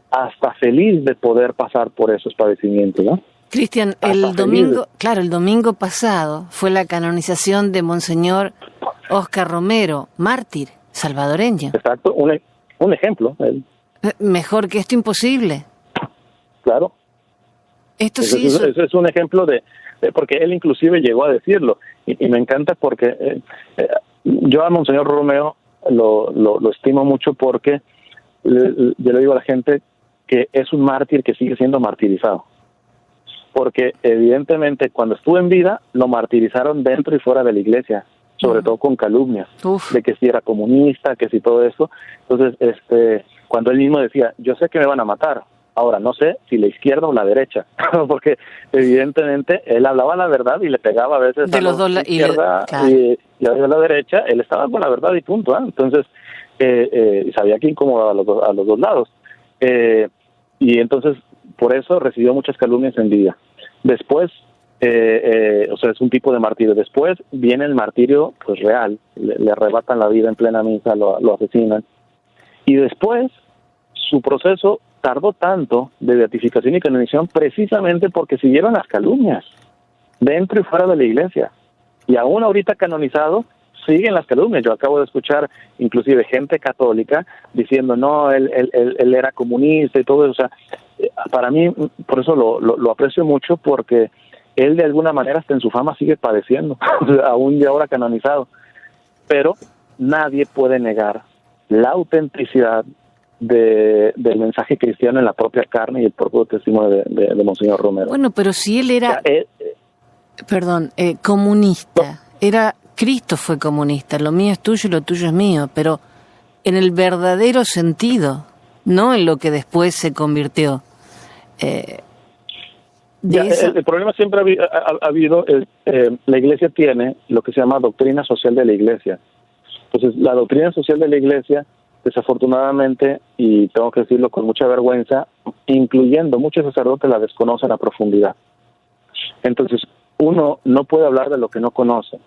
Speaker 3: hasta feliz de poder pasar por esos padecimientos, ¿no?
Speaker 2: Cristian, el domingo pasado fue la canonización de Monseñor Óscar Romero, mártir salvadoreño.
Speaker 3: Exacto, un ejemplo.
Speaker 2: Mejor que esto imposible.
Speaker 3: Claro.
Speaker 2: Esto
Speaker 3: Eso
Speaker 2: sí
Speaker 3: es un ejemplo de porque él inclusive llegó a decirlo, y me encanta porque yo a Monseñor Romero lo estimo mucho porque yo le digo a la gente que es un mártir que sigue siendo martirizado. Porque evidentemente cuando estuvo en vida lo martirizaron dentro y fuera de la iglesia, sobre todo con calumnias.
Speaker 2: Uf.
Speaker 3: De que si era comunista, que si todo eso. Entonces, cuando él mismo decía, yo sé que me van a matar, ahora no sé si la izquierda o la derecha, porque evidentemente él hablaba la verdad y le pegaba a veces
Speaker 2: de
Speaker 3: a
Speaker 2: los dos
Speaker 3: la izquierda
Speaker 2: claro.
Speaker 3: y a la derecha, él estaba con la verdad y punto, ¿eh? Entonces, sabía que incomodaba a los dos lados. Y entonces, por eso recibió muchas calumnias en vida. Después, o sea, es un tipo de martirio. Después viene el martirio, pues real, le arrebatan la vida en plena misa, lo asesinan. Y después, su proceso tardó tanto de beatificación y canonización precisamente porque siguieron las calumnias, dentro y fuera de la iglesia. Y aún ahorita canonizado, siguen las calumnias. Yo acabo de escuchar inclusive gente católica diciendo, no, él era comunista y todo eso. O sea, para mí, por eso lo aprecio mucho, porque él de alguna manera hasta en su fama sigue padeciendo, aún de ahora canonizado. Pero nadie puede negar la autenticidad del mensaje cristiano en la propia carne y el propio testimonio de Monseñor Romero.
Speaker 2: Bueno, pero si él era, comunista, Cristo fue comunista, lo mío es tuyo y lo tuyo es mío, pero en el verdadero sentido, no en lo que después se convirtió.
Speaker 3: El problema siempre ha habido, la Iglesia tiene lo que se llama doctrina social de la Iglesia. Entonces, la doctrina social de la Iglesia, desafortunadamente, y tengo que decirlo con mucha vergüenza, incluyendo muchos sacerdotes, la desconocen a profundidad. Entonces, uno no puede hablar de lo que no conoce.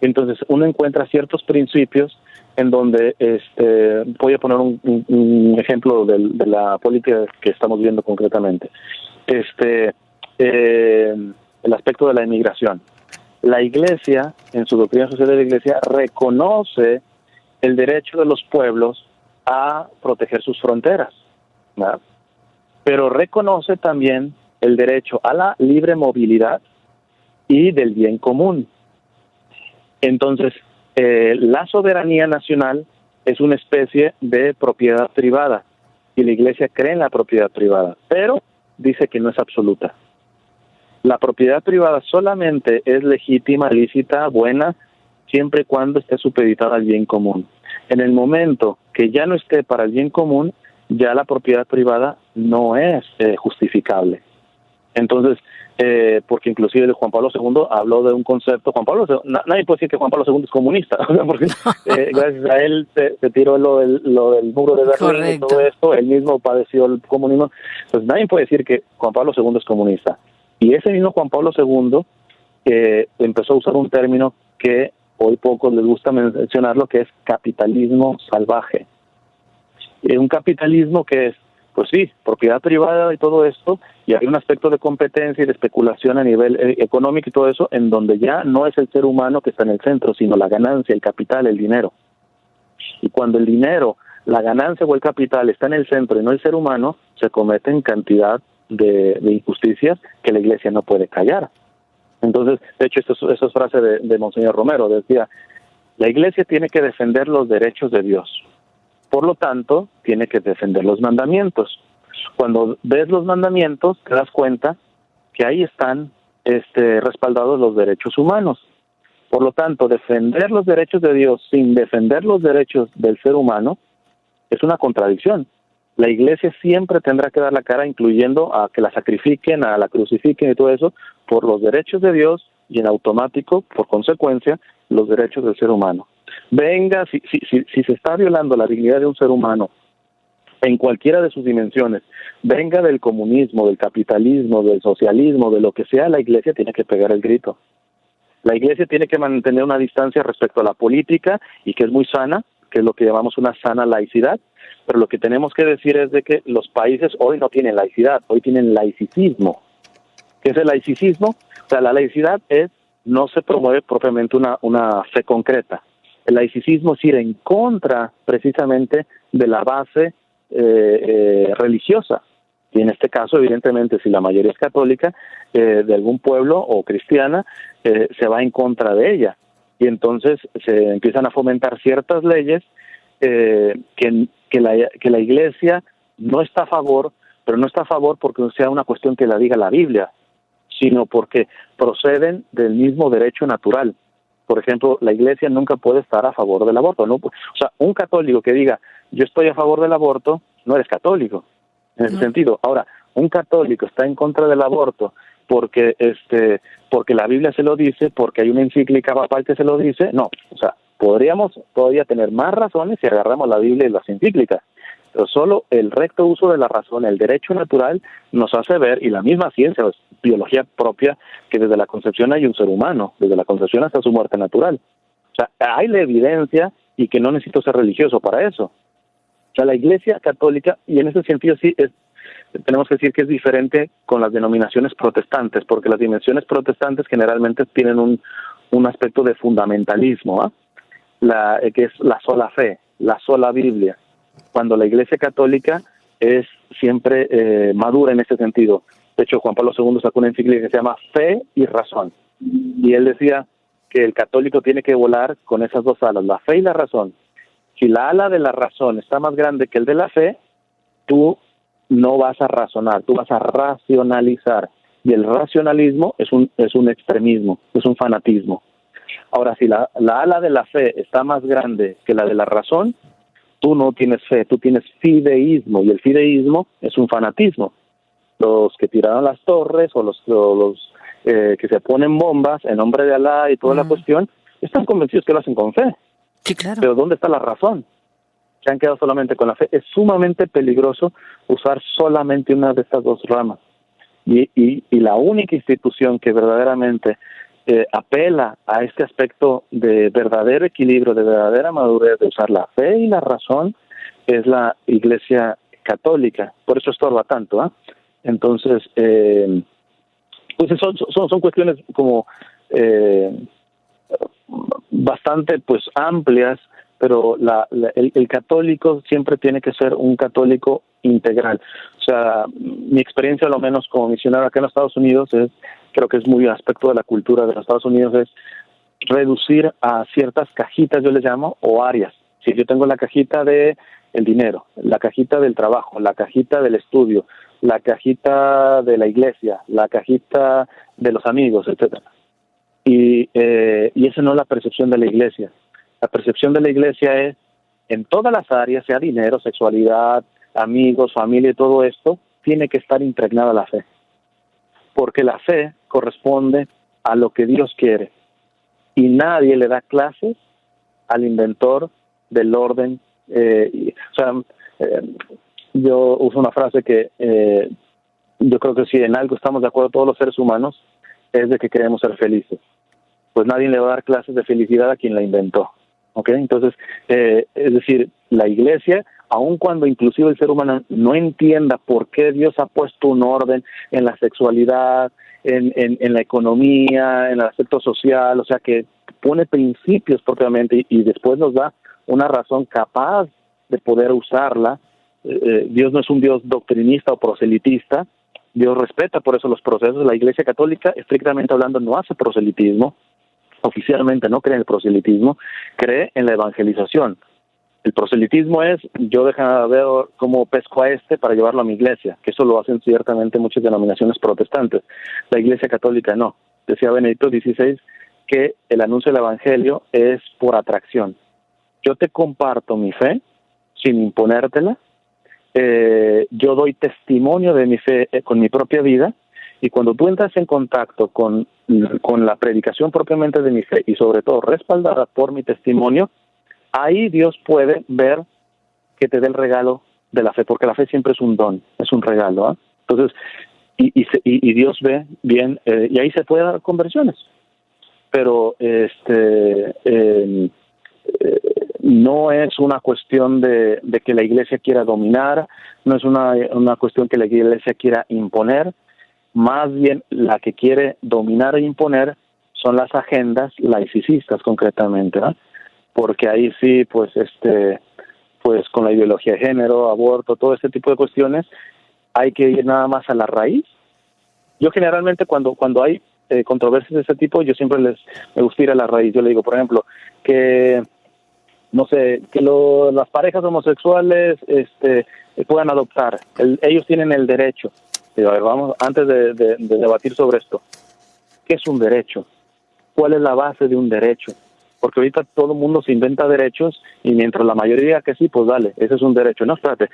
Speaker 3: Entonces, uno encuentra ciertos principios en donde, voy a poner un ejemplo de la política que estamos viendo concretamente. El aspecto de la inmigración. La Iglesia, en su doctrina social de la Iglesia, reconoce el derecho de los pueblos a proteger sus fronteras, ¿verdad? Pero reconoce también el derecho a la libre movilidad y del bien común. Entonces, la soberanía nacional es una especie de propiedad privada y la Iglesia cree en la propiedad privada, pero dice que no es absoluta. La propiedad privada solamente es legítima, lícita, buena, siempre y cuando esté supeditada al bien común. En el momento que ya no esté para el bien común, ya la propiedad privada no es justificable. Entonces, porque inclusive Juan Pablo II habló de un concepto. Nadie puede decir que Juan Pablo II es comunista, porque gracias a él se tiró lo del muro de Berlín. Correcto. Y todo esto, él mismo padeció el comunismo. Pues nadie puede decir que Juan Pablo II es comunista. Y ese mismo Juan Pablo II empezó a usar un término que hoy pocos les gusta mencionarlo, que es capitalismo salvaje. Un capitalismo que es, pues sí, propiedad privada y todo esto, y hay un aspecto de competencia y de especulación a nivel económico y todo eso, en donde ya no es el ser humano que está en el centro, sino la ganancia, el capital, el dinero. Y cuando el dinero, la ganancia o el capital está en el centro y no el ser humano, se cometen cantidad de injusticias que la Iglesia no puede callar. Entonces, de hecho, eso es frase de Monseñor Romero, decía, la Iglesia tiene que defender los derechos de Dios. Por lo tanto, tiene que defender los mandamientos. Cuando ves los mandamientos, te das cuenta que ahí están respaldados los derechos humanos. Por lo tanto, defender los derechos de Dios sin defender los derechos del ser humano es una contradicción. La Iglesia siempre tendrá que dar la cara, incluyendo a que la sacrifiquen, a la crucifiquen y todo eso, por los derechos de Dios y en automático, por consecuencia, los derechos del ser humano. Venga, si se está violando la dignidad de un ser humano en cualquiera de sus dimensiones, venga del comunismo, del capitalismo, del socialismo, de lo que sea, la Iglesia tiene que pegar el grito. La Iglesia tiene que mantener una distancia respecto a la política, y que es muy sana, que es lo que llamamos una sana laicidad, pero lo que tenemos que decir es de que los países hoy no tienen laicidad, hoy tienen laicismo. ¿Qué es el laicismo? O sea, la laicidad es, no se promueve propiamente una fe concreta. El laicismo es ir en contra precisamente de la base religiosa, y en este caso, evidentemente, si la mayoría es católica, de algún pueblo o cristiana, se va en contra de ella, y entonces se empiezan a fomentar ciertas leyes que la Iglesia no está a favor, pero no está a favor porque no sea una cuestión que la diga la Biblia, sino porque proceden del mismo derecho natural. Por ejemplo, la Iglesia nunca puede estar a favor del aborto, ¿no? O sea, un católico que diga, yo estoy a favor del aborto, no eres católico, en ese sentido. Ahora, un católico está en contra del aborto porque la Biblia se lo dice, porque hay una encíclica papal que se lo dice, no. O sea, podríamos todavía tener más razones si agarramos la Biblia y las encíclicas, pero solo el recto uso de la razón, el derecho natural, nos hace ver, y la misma ciencia, biología propia, que desde la concepción hay un ser humano, desde la concepción hasta su muerte natural. O sea, hay la evidencia, y que no necesito ser religioso para eso. O sea, la Iglesia católica, y en ese sentido sí tenemos que decir que es diferente con las denominaciones protestantes, porque las dimensiones protestantes generalmente tienen un aspecto de fundamentalismo, que es la sola fe, la sola Biblia, cuando la Iglesia católica es siempre madura en ese sentido. De hecho, Juan Pablo II sacó una encíclica que se llama Fe y Razón, y él decía que el católico tiene que volar con esas dos alas, la fe y la razón. Si la ala de la razón está más grande que el de la fe, tú no vas a razonar, tú vas a racionalizar, y el racionalismo es un extremismo, es un fanatismo. Ahora, si la ala de la fe está más grande que la de la razón, tú no tienes fe, tú tienes fideísmo, y el fideísmo es un fanatismo. Los que tiraron las torres, o los que se ponen bombas en nombre de Alá y toda la cuestión, están convencidos que lo hacen con fe.
Speaker 2: Sí, claro.
Speaker 3: Pero ¿dónde está la razón? Se han quedado solamente con la fe. Es sumamente peligroso usar solamente una de estas dos ramas. Y la única institución que verdaderamente apela a este aspecto de verdadero equilibrio, de verdadera madurez, de usar la fe y la razón, es la Iglesia católica. Por eso estorba tanto, Entonces, pues son cuestiones como bastante pues amplias, pero el católico siempre tiene que ser un católico integral. O sea, mi experiencia, lo menos como misionero acá en los Estados Unidos, creo que es muy aspecto de la cultura de los Estados Unidos, es reducir a ciertas cajitas, yo les llamo, o áreas. Si yo tengo la cajita de el dinero, la cajita del trabajo, la cajita del estudio, la cajita de la iglesia, la cajita de los amigos, etcétera. Y esa no es la percepción de la Iglesia. La percepción de la Iglesia es, en todas las áreas, sea dinero, sexualidad, amigos, familia y todo esto, tiene que estar impregnada la fe. Porque la fe corresponde a lo que Dios quiere. Y nadie le da clases al inventor del orden. Yo uso una frase que yo creo que si en algo estamos de acuerdo todos los seres humanos, es de que queremos ser felices. Pues nadie le va a dar clases de felicidad a quien la inventó, ¿ok? Entonces, es decir, la Iglesia, aun cuando inclusive el ser humano no entienda por qué Dios ha puesto un orden en la sexualidad, en la economía, en el aspecto social, o sea, que pone principios propiamente y después nos da una razón capaz de poder usarla. Dios no es un Dios doctrinista o proselitista. Dios respeta por eso los procesos. La Iglesia Católica, estrictamente hablando, no hace proselitismo. Oficialmente no cree en el proselitismo, cree en la evangelización. El proselitismo es, yo deja ver cómo pesco a para llevarlo a mi iglesia, que eso lo hacen ciertamente muchas denominaciones protestantes. La Iglesia Católica no. Decía Benedicto XVI que el anuncio del evangelio es por atracción. Yo te comparto mi fe sin imponértela. Yo doy testimonio de mi fe con mi propia vida, y cuando tú entras en contacto con con la predicación propiamente de mi fe y sobre todo respaldada por mi testimonio, ahí Dios puede ver que te dé el regalo de la fe, porque la fe siempre es un don, es un regalo, ¿eh? Entonces, y Dios ve bien, y ahí se puede dar conversiones, pero no es una cuestión de que la iglesia quiera dominar, no es una cuestión que la iglesia quiera imponer, más bien la que quiere dominar e imponer son las agendas laicistas concretamente, ¿no? Porque ahí sí, pues con la ideología de género, aborto, todo este tipo de cuestiones, hay que ir nada más a la raíz. Yo generalmente cuando hay controversias de ese tipo, yo siempre me gusta ir a la raíz. Yo le digo, por ejemplo, que no sé, que las parejas homosexuales puedan adoptar. Ellos tienen el derecho. Digo, a ver, vamos, antes de debatir sobre esto, ¿qué es un derecho? ¿Cuál es la base de un derecho? Porque ahorita todo el mundo se inventa derechos y mientras la mayoría diga que sí, pues dale, ese es un derecho. No, espérate,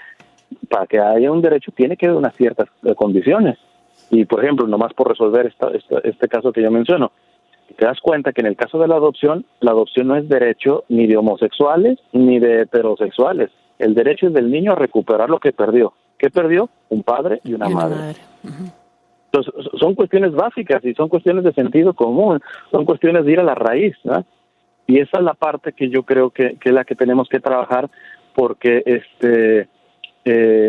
Speaker 3: para que haya un derecho tiene que haber unas ciertas condiciones. Y, por ejemplo, nomás por resolver este caso que yo menciono, te das cuenta que en el caso de la adopción no es derecho ni de homosexuales ni de heterosexuales. El derecho es del niño a recuperar lo que perdió. ¿Qué perdió? Un padre y una madre. Uh-huh. Entonces, son cuestiones básicas y son cuestiones de sentido común, son cuestiones de ir a la raíz, ¿no? Y esa es la parte que yo creo que es la que tenemos que trabajar, porque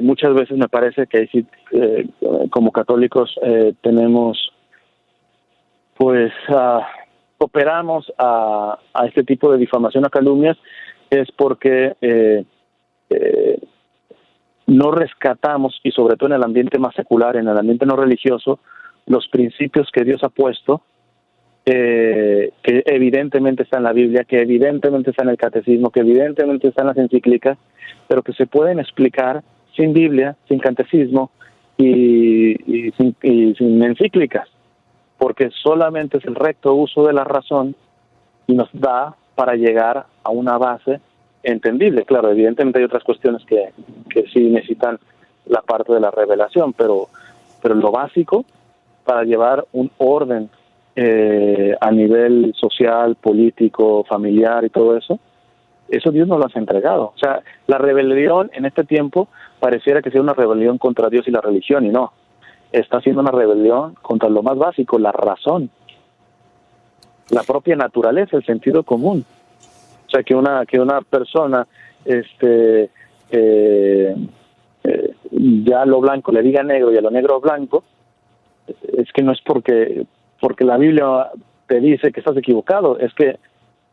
Speaker 3: muchas veces me parece que sí, como católicos tenemos, pues, operamos a este tipo de difamación, a calumnias, es porque no rescatamos, y sobre todo en el ambiente más secular, en el ambiente no religioso, los principios que Dios ha puesto, que evidentemente está en la Biblia, que evidentemente está en el catecismo, que evidentemente está en las encíclicas, pero que se pueden explicar sin Biblia, sin catecismo y sin encíclicas, porque solamente es el recto uso de la razón y nos da para llegar a una base entendible. Claro, evidentemente hay otras cuestiones que sí necesitan la parte de la revelación, pero lo básico para llevar un orden a nivel social, político, familiar y todo eso Dios nos lo ha entregado. O sea, la rebelión en este tiempo pareciera que sea una rebelión contra Dios y la religión, y no. Está siendo una rebelión contra lo más básico, la razón, la propia naturaleza, el sentido común. O sea, que una persona ya a lo blanco le diga negro y a lo negro blanco, es que no es porque la Biblia te dice que estás equivocado, es que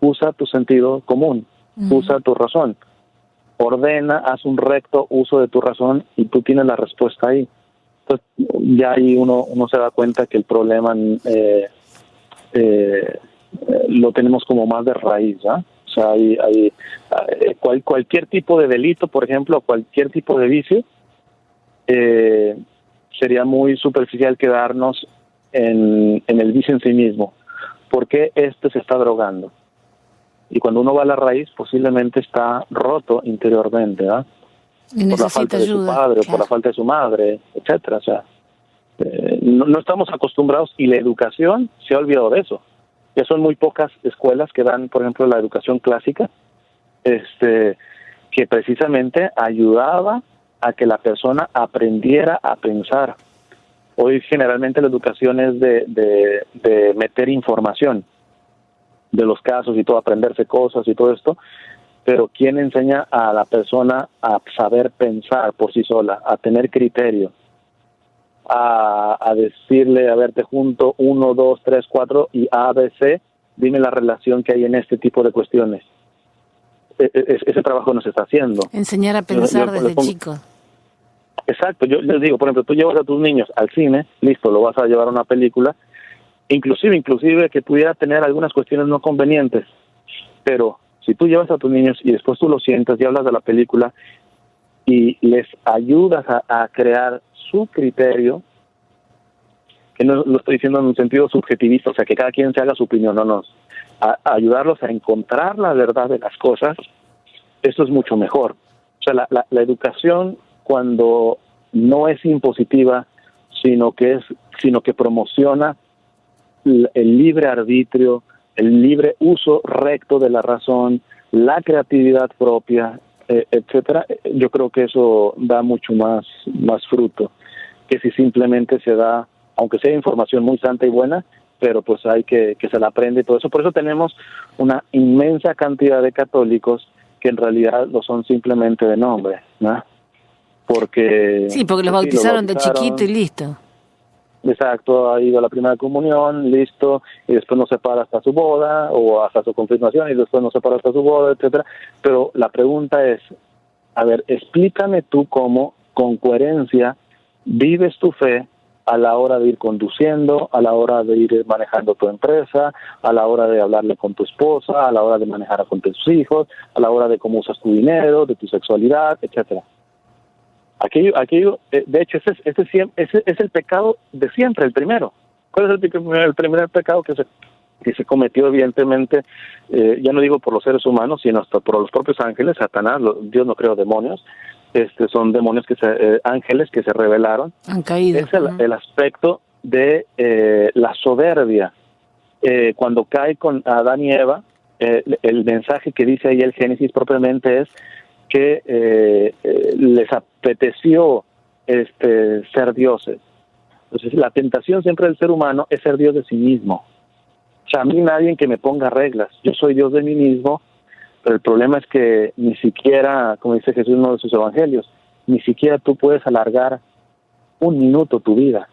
Speaker 3: usa tu sentido común, usa tu razón, ordena, haz un recto uso de tu razón y tú tienes la respuesta ahí. Entonces ya ahí uno se da cuenta que el problema lo tenemos como más de raíz, ¿eh? O sea, cualquier tipo de delito, por ejemplo, cualquier tipo de vicio, sería muy superficial quedarnos en el vicio en sí mismo. ¿Por qué se está drogando? Y cuando uno va a la raíz, posiblemente está roto interiormente, ¿verdad? Por la falta de su padre, claro, por la falta de su madre, etcétera. O sea, no estamos acostumbrados, y la educación se ha olvidado de eso. Ya son muy pocas escuelas que dan, por ejemplo, la educación clásica, que precisamente ayudaba a que la persona aprendiera a pensar. Hoy generalmente la educación es de meter información de los casos y todo, aprenderse cosas y todo esto, pero ¿quién enseña a la persona a saber pensar por sí sola, a tener criterio, a decirle, a ver, te junto 1, 2, 3, 4 y A, B, C, dime la relación que hay en este tipo de cuestiones? Ese trabajo no se está haciendo.
Speaker 2: Enseñar a pensar desde chico.
Speaker 3: Exacto, yo les digo, por ejemplo, tú llevas a tus niños al cine, listo, lo vas a llevar a una película, inclusive que pudiera tener algunas cuestiones no convenientes, pero si tú llevas a tus niños y después tú los sientas y hablas de la película y les ayudas a crear su criterio, que no lo estoy diciendo en un sentido subjetivista, o sea, que cada quien se haga su opinión, no, a ayudarlos a encontrar la verdad de las cosas, eso es mucho mejor. O sea, la educación, cuando no es impositiva, sino que promociona el libre arbitrio, el libre uso recto de la razón, la creatividad propia, etcétera, yo creo que eso da mucho más fruto que si simplemente se da, aunque sea información muy santa y buena, pero pues hay que se la aprende y todo eso. Por eso tenemos una inmensa cantidad de católicos que en realidad lo son simplemente de nombre, ¿no? Porque
Speaker 2: Sí, porque los bautizaron de chiquito y listo.
Speaker 3: Exacto, ha ido a la primera comunión, listo, y después no se para hasta su boda, o hasta su confirmación, y después no se para hasta su boda, etcétera. Pero la pregunta es, a ver, explícame tú cómo, con coherencia, vives tu fe a la hora de ir conduciendo, a la hora de ir manejando tu empresa, a la hora de hablarle con tu esposa, a la hora de manejar con tus hijos, a la hora de cómo usas tu dinero, de tu sexualidad, etcétera. Aquello, de hecho, ese es el pecado de siempre, el primero. ¿Cuál es el primer pecado que se cometió, evidentemente, ya no digo por los seres humanos, sino hasta por los propios ángeles? Satanás, Dios no creó demonios, son demonios ángeles que se rebelaron.
Speaker 2: Han caído.
Speaker 3: Es el aspecto de la soberbia. Cuando cae con Adán y Eva, el mensaje que dice ahí el Génesis propiamente es que les apeteció ser dioses. Entonces la tentación siempre del ser humano es ser Dios de sí mismo. O sea, a mí nadie que me ponga reglas, yo soy Dios de mí mismo, pero el problema es que ni siquiera, como dice Jesús en uno de sus evangelios, ni siquiera tú puedes alargar un minuto tu vida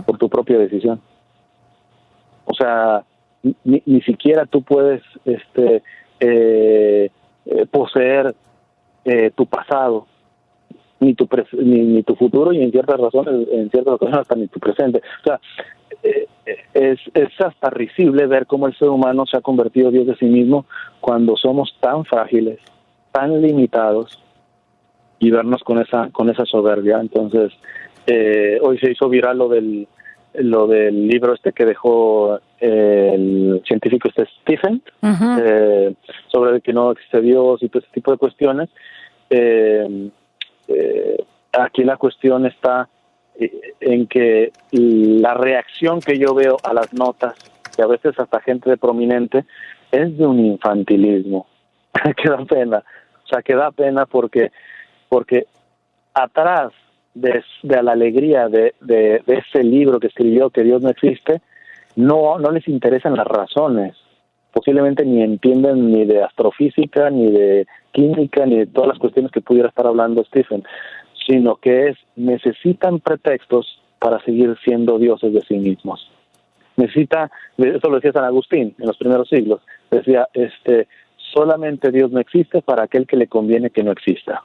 Speaker 3: por tu propia decisión. O sea, ni siquiera tú puedes poseer tu pasado, ni tu futuro, y en ciertas ocasiones hasta ni tu presente. O sea, es hasta risible ver cómo el ser humano se ha convertido Dios de sí mismo cuando somos tan frágiles, tan limitados, y vernos con esa soberbia. Entonces, hoy se hizo viral lo del libro que dejó el científico Stephen, sobre que no existe Dios y todo ese tipo de cuestiones. Aquí la cuestión está en que la reacción que yo veo a las notas, que a veces hasta gente de prominente, es de un infantilismo que da pena. O sea, que da pena porque atrás de la alegría de ese libro que escribió, que Dios no existe, no les interesan las razones. Posiblemente ni entienden ni de astrofísica, ni de química, ni de todas las cuestiones que pudiera estar hablando Stephen, sino que necesitan pretextos para seguir siendo dioses de sí mismos. Eso lo decía San Agustín en los primeros siglos, decía, solamente Dios no existe para aquel que le conviene que no exista.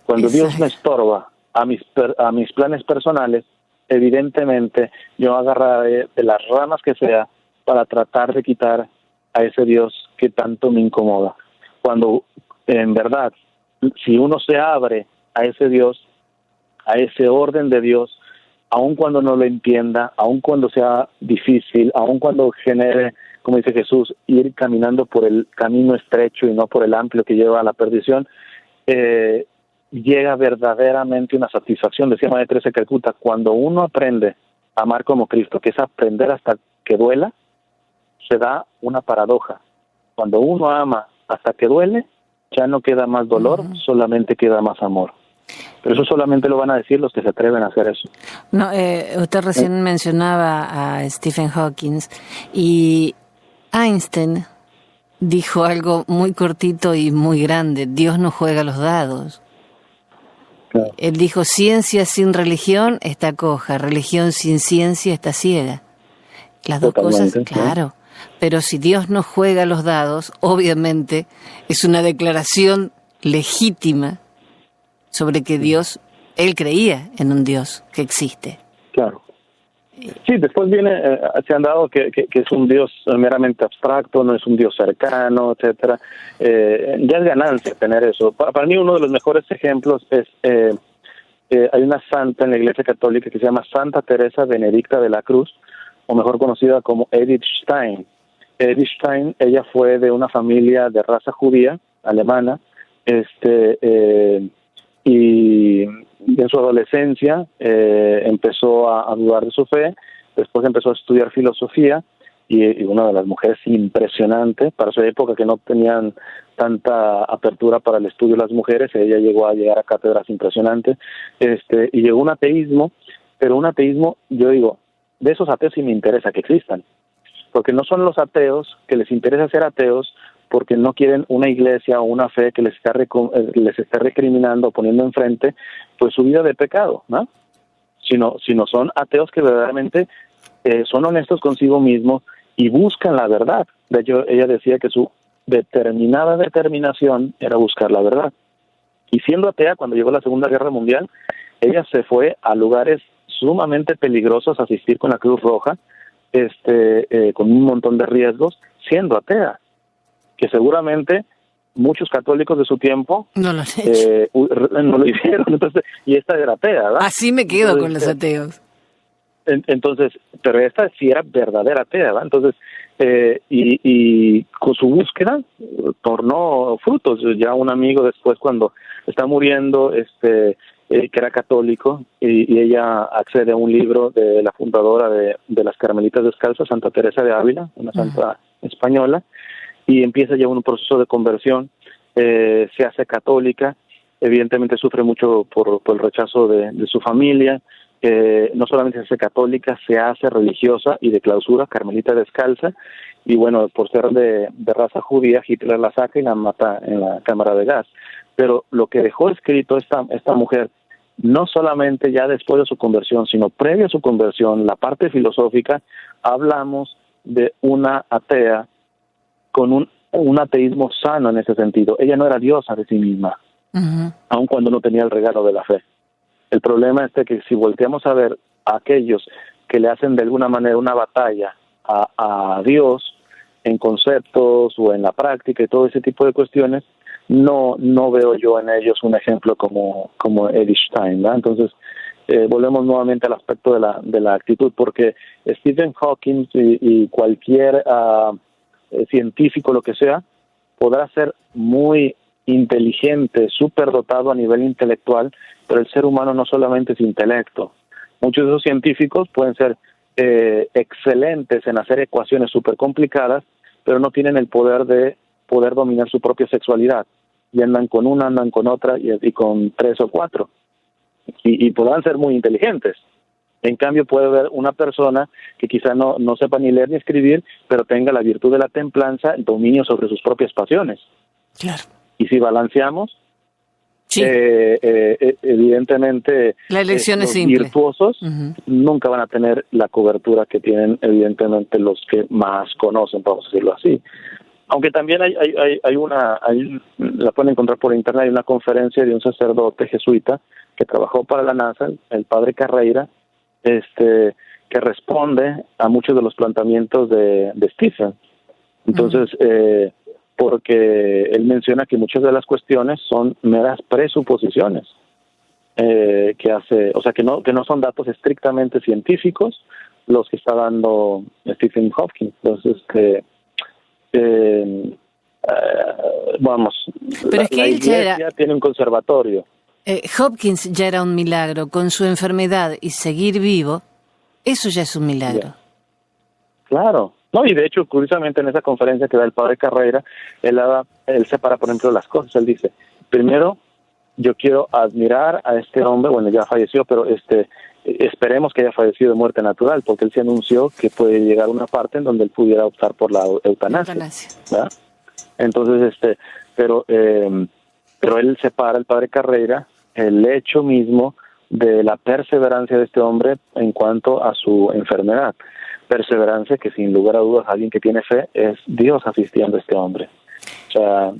Speaker 3: Cuando Dios me estorba a mis planes personales, evidentemente yo agarraré de las ramas que sea para tratar de quitar a ese Dios que tanto me incomoda. Cuando en verdad, si uno se abre a ese Dios, a ese orden de Dios, aun cuando no lo entienda, aun cuando sea difícil, aun cuando genere, como dice Jesús, ir caminando por el camino estrecho y no por el amplio que lleva a la perdición, llega verdaderamente una satisfacción. Decía Madre Teresa de Calcuta, cuando uno aprende a amar como Cristo, que es aprender hasta que duela, se da una paradoja. Cuando uno ama hasta que duele, ya no queda más dolor, solamente queda más amor. Pero eso solamente lo van a decir los que se atreven a hacer eso.
Speaker 2: No, usted recién mencionaba a Stephen Hawking, y Einstein dijo algo muy cortito y muy grande: Dios no juega los dados. Claro. Él dijo, ciencia sin religión está coja, religión sin ciencia está ciega. Las dos cosas, claro. Pero si Dios no juega los dados, obviamente es una declaración legítima sobre que Dios, él creía en un Dios que existe.
Speaker 3: Claro. Sí, después se han dado que es un Dios meramente abstracto, no es un Dios cercano, etcétera. Ya es ganancia tener eso. Para mí uno de los mejores ejemplos es, hay una santa en la Iglesia Católica que se llama Santa Teresa Benedicta de la Cruz, o mejor conocida como Edith Stein. Edith Stein, ella fue de una familia de raza judía, alemana, y en su adolescencia empezó a dudar de su fe, Después empezó a estudiar filosofía y una de las mujeres impresionante para su época, que no tenían tanta apertura para el estudio las mujeres. Ella llegó a llegar a cátedras impresionantes, y llegó un ateísmo, pero un ateísmo, yo digo, de esos ateos sí me interesa que existan, porque no son los ateos que les interesa ser ateos porque no quieren una iglesia o una fe que les esté recriminando o poniendo enfrente pues su vida de pecado, ¿no? Sino son ateos que verdaderamente son honestos consigo mismos y buscan la verdad. De hecho, ella decía que su determinada determinación era buscar la verdad. Y siendo atea, cuando llegó la Segunda Guerra Mundial, ella se fue a lugares sumamente peligrosos a asistir con la Cruz Roja, con un montón de riesgos, siendo atea, que seguramente muchos católicos de su tiempo
Speaker 2: no lo han hecho.
Speaker 3: No lo hicieron. Entonces, y esta era atea, ¿verdad?
Speaker 2: Así me quedo con los ateos.
Speaker 3: Entonces, pero esta sí era verdadera atea, ¿verdad? Entonces, y con su búsqueda tornó frutos. Ya un amigo después, cuando está muriendo, que era católico, y ella accede a un libro de la fundadora de las Carmelitas Descalzas, Santa Teresa de Ávila, una santa española, y empieza ya un proceso de conversión, se hace católica, evidentemente sufre mucho por el rechazo de su familia. No solamente se hace católica, se hace religiosa y de clausura, carmelita descalza, y bueno, por ser de raza judía, Hitler la saca y la mata en la cámara de gas. Pero lo que dejó escrito esta mujer, no solamente ya después de su conversión, sino previo a su conversión, la parte filosófica, hablamos de una atea con un ateísmo sano en ese sentido. Ella no era diosa de sí misma, aun cuando no tenía el regalo de la fe. El problema es que si volteamos a ver a aquellos que le hacen de alguna manera una batalla a Dios en conceptos o en la práctica y todo ese tipo de cuestiones, no veo yo en ellos un ejemplo como Edith Stein, ¿verdad? Entonces, volvemos nuevamente al aspecto de la actitud, porque Stephen Hawking y cualquier científico, lo que sea, podrá ser muy inteligente, superdotado a nivel intelectual, pero el ser humano no solamente es intelecto. Muchos de esos científicos pueden ser excelentes en hacer ecuaciones súper complicadas, pero no tienen el poder de poder dominar su propia sexualidad. Y andan con una, andan con otra y con 3 o 4. Y podrán ser muy inteligentes. En cambio, puede haber una persona que quizá no sepa ni leer ni escribir, pero tenga la virtud de la templanza, el dominio sobre sus propias pasiones.
Speaker 2: Claro.
Speaker 3: Y si balanceamos,
Speaker 2: sí.
Speaker 3: Evidentemente
Speaker 2: la elección es
Speaker 3: los
Speaker 2: simple.
Speaker 3: Virtuosos nunca van a tener la cobertura que tienen evidentemente los que más conocen, vamos a decirlo así. Aunque también hay la pueden encontrar por internet, hay una conferencia de un sacerdote jesuita que trabajó para la NASA, el padre Carreira, que responde a muchos de los planteamientos de Stephen. Entonces, porque él menciona que muchas de las cuestiones son meras presuposiciones que hace, o sea, que no son datos estrictamente científicos los que está dando Stephen Hawking. Entonces, vamos,
Speaker 2: pero es que
Speaker 3: la
Speaker 2: él
Speaker 3: iglesia tiene un conservatorio.
Speaker 2: Hopkins ya era un milagro. Con su enfermedad y seguir vivo, eso ya es un milagro.
Speaker 3: Yeah. Claro. No, y de hecho, curiosamente, en esa conferencia que da el padre Carreira, él separa, por ejemplo, las cosas. Él dice, primero, yo quiero admirar a este hombre, bueno, ya falleció, pero esperemos que haya fallecido de muerte natural, porque él se anunció que puede llegar una parte en donde él pudiera optar por la eutanasia. ¿Verdad? Entonces, pero él separa, el padre Carreira, el hecho mismo de la perseverancia de este hombre en cuanto a su enfermedad. Perseverancia que sin lugar a dudas alguien que tiene fe es Dios asistiendo a este hombre. O sea,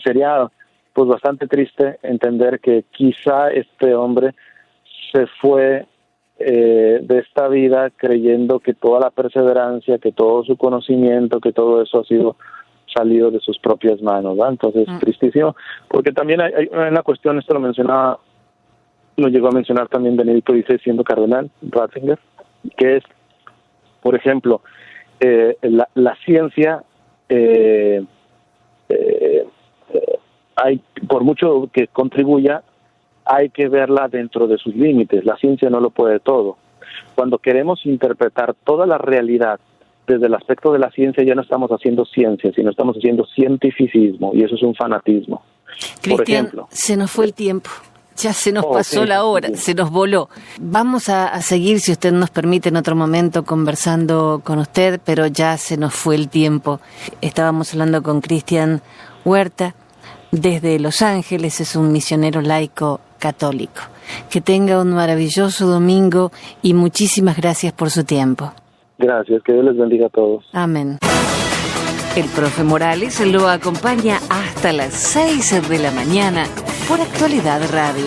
Speaker 3: sería pues bastante triste entender que quizá este hombre se fue de esta vida creyendo que toda la perseverancia, que todo su conocimiento, que todo eso ha sido salido de sus propias manos, ¿verdad? Entonces, tristísimo, porque también hay una cuestión, esto lo llegó a mencionar también Benedicto XVI siendo cardenal, Ratzinger, que es, por ejemplo, la ciencia, hay, por mucho que contribuya, hay que verla dentro de sus límites. La ciencia no lo puede todo. Cuando queremos interpretar toda la realidad desde el aspecto de la ciencia, ya no estamos haciendo ciencia, sino estamos haciendo cientificismo, y eso es un fanatismo.
Speaker 2: Cristian, se nos fue el tiempo. Ya se nos pasó la hora, se nos voló. Vamos a seguir, si usted nos permite, en otro momento conversando con usted, pero ya se nos fue el tiempo. Estábamos hablando con Cristian Huerta desde Los Ángeles, es un misionero laico católico. Que tenga un maravilloso domingo y muchísimas gracias por su tiempo.
Speaker 3: Gracias, que Dios les bendiga a todos.
Speaker 2: Amén. El profe Morales lo acompaña hasta las 6 de la mañana por Actualidad Radio.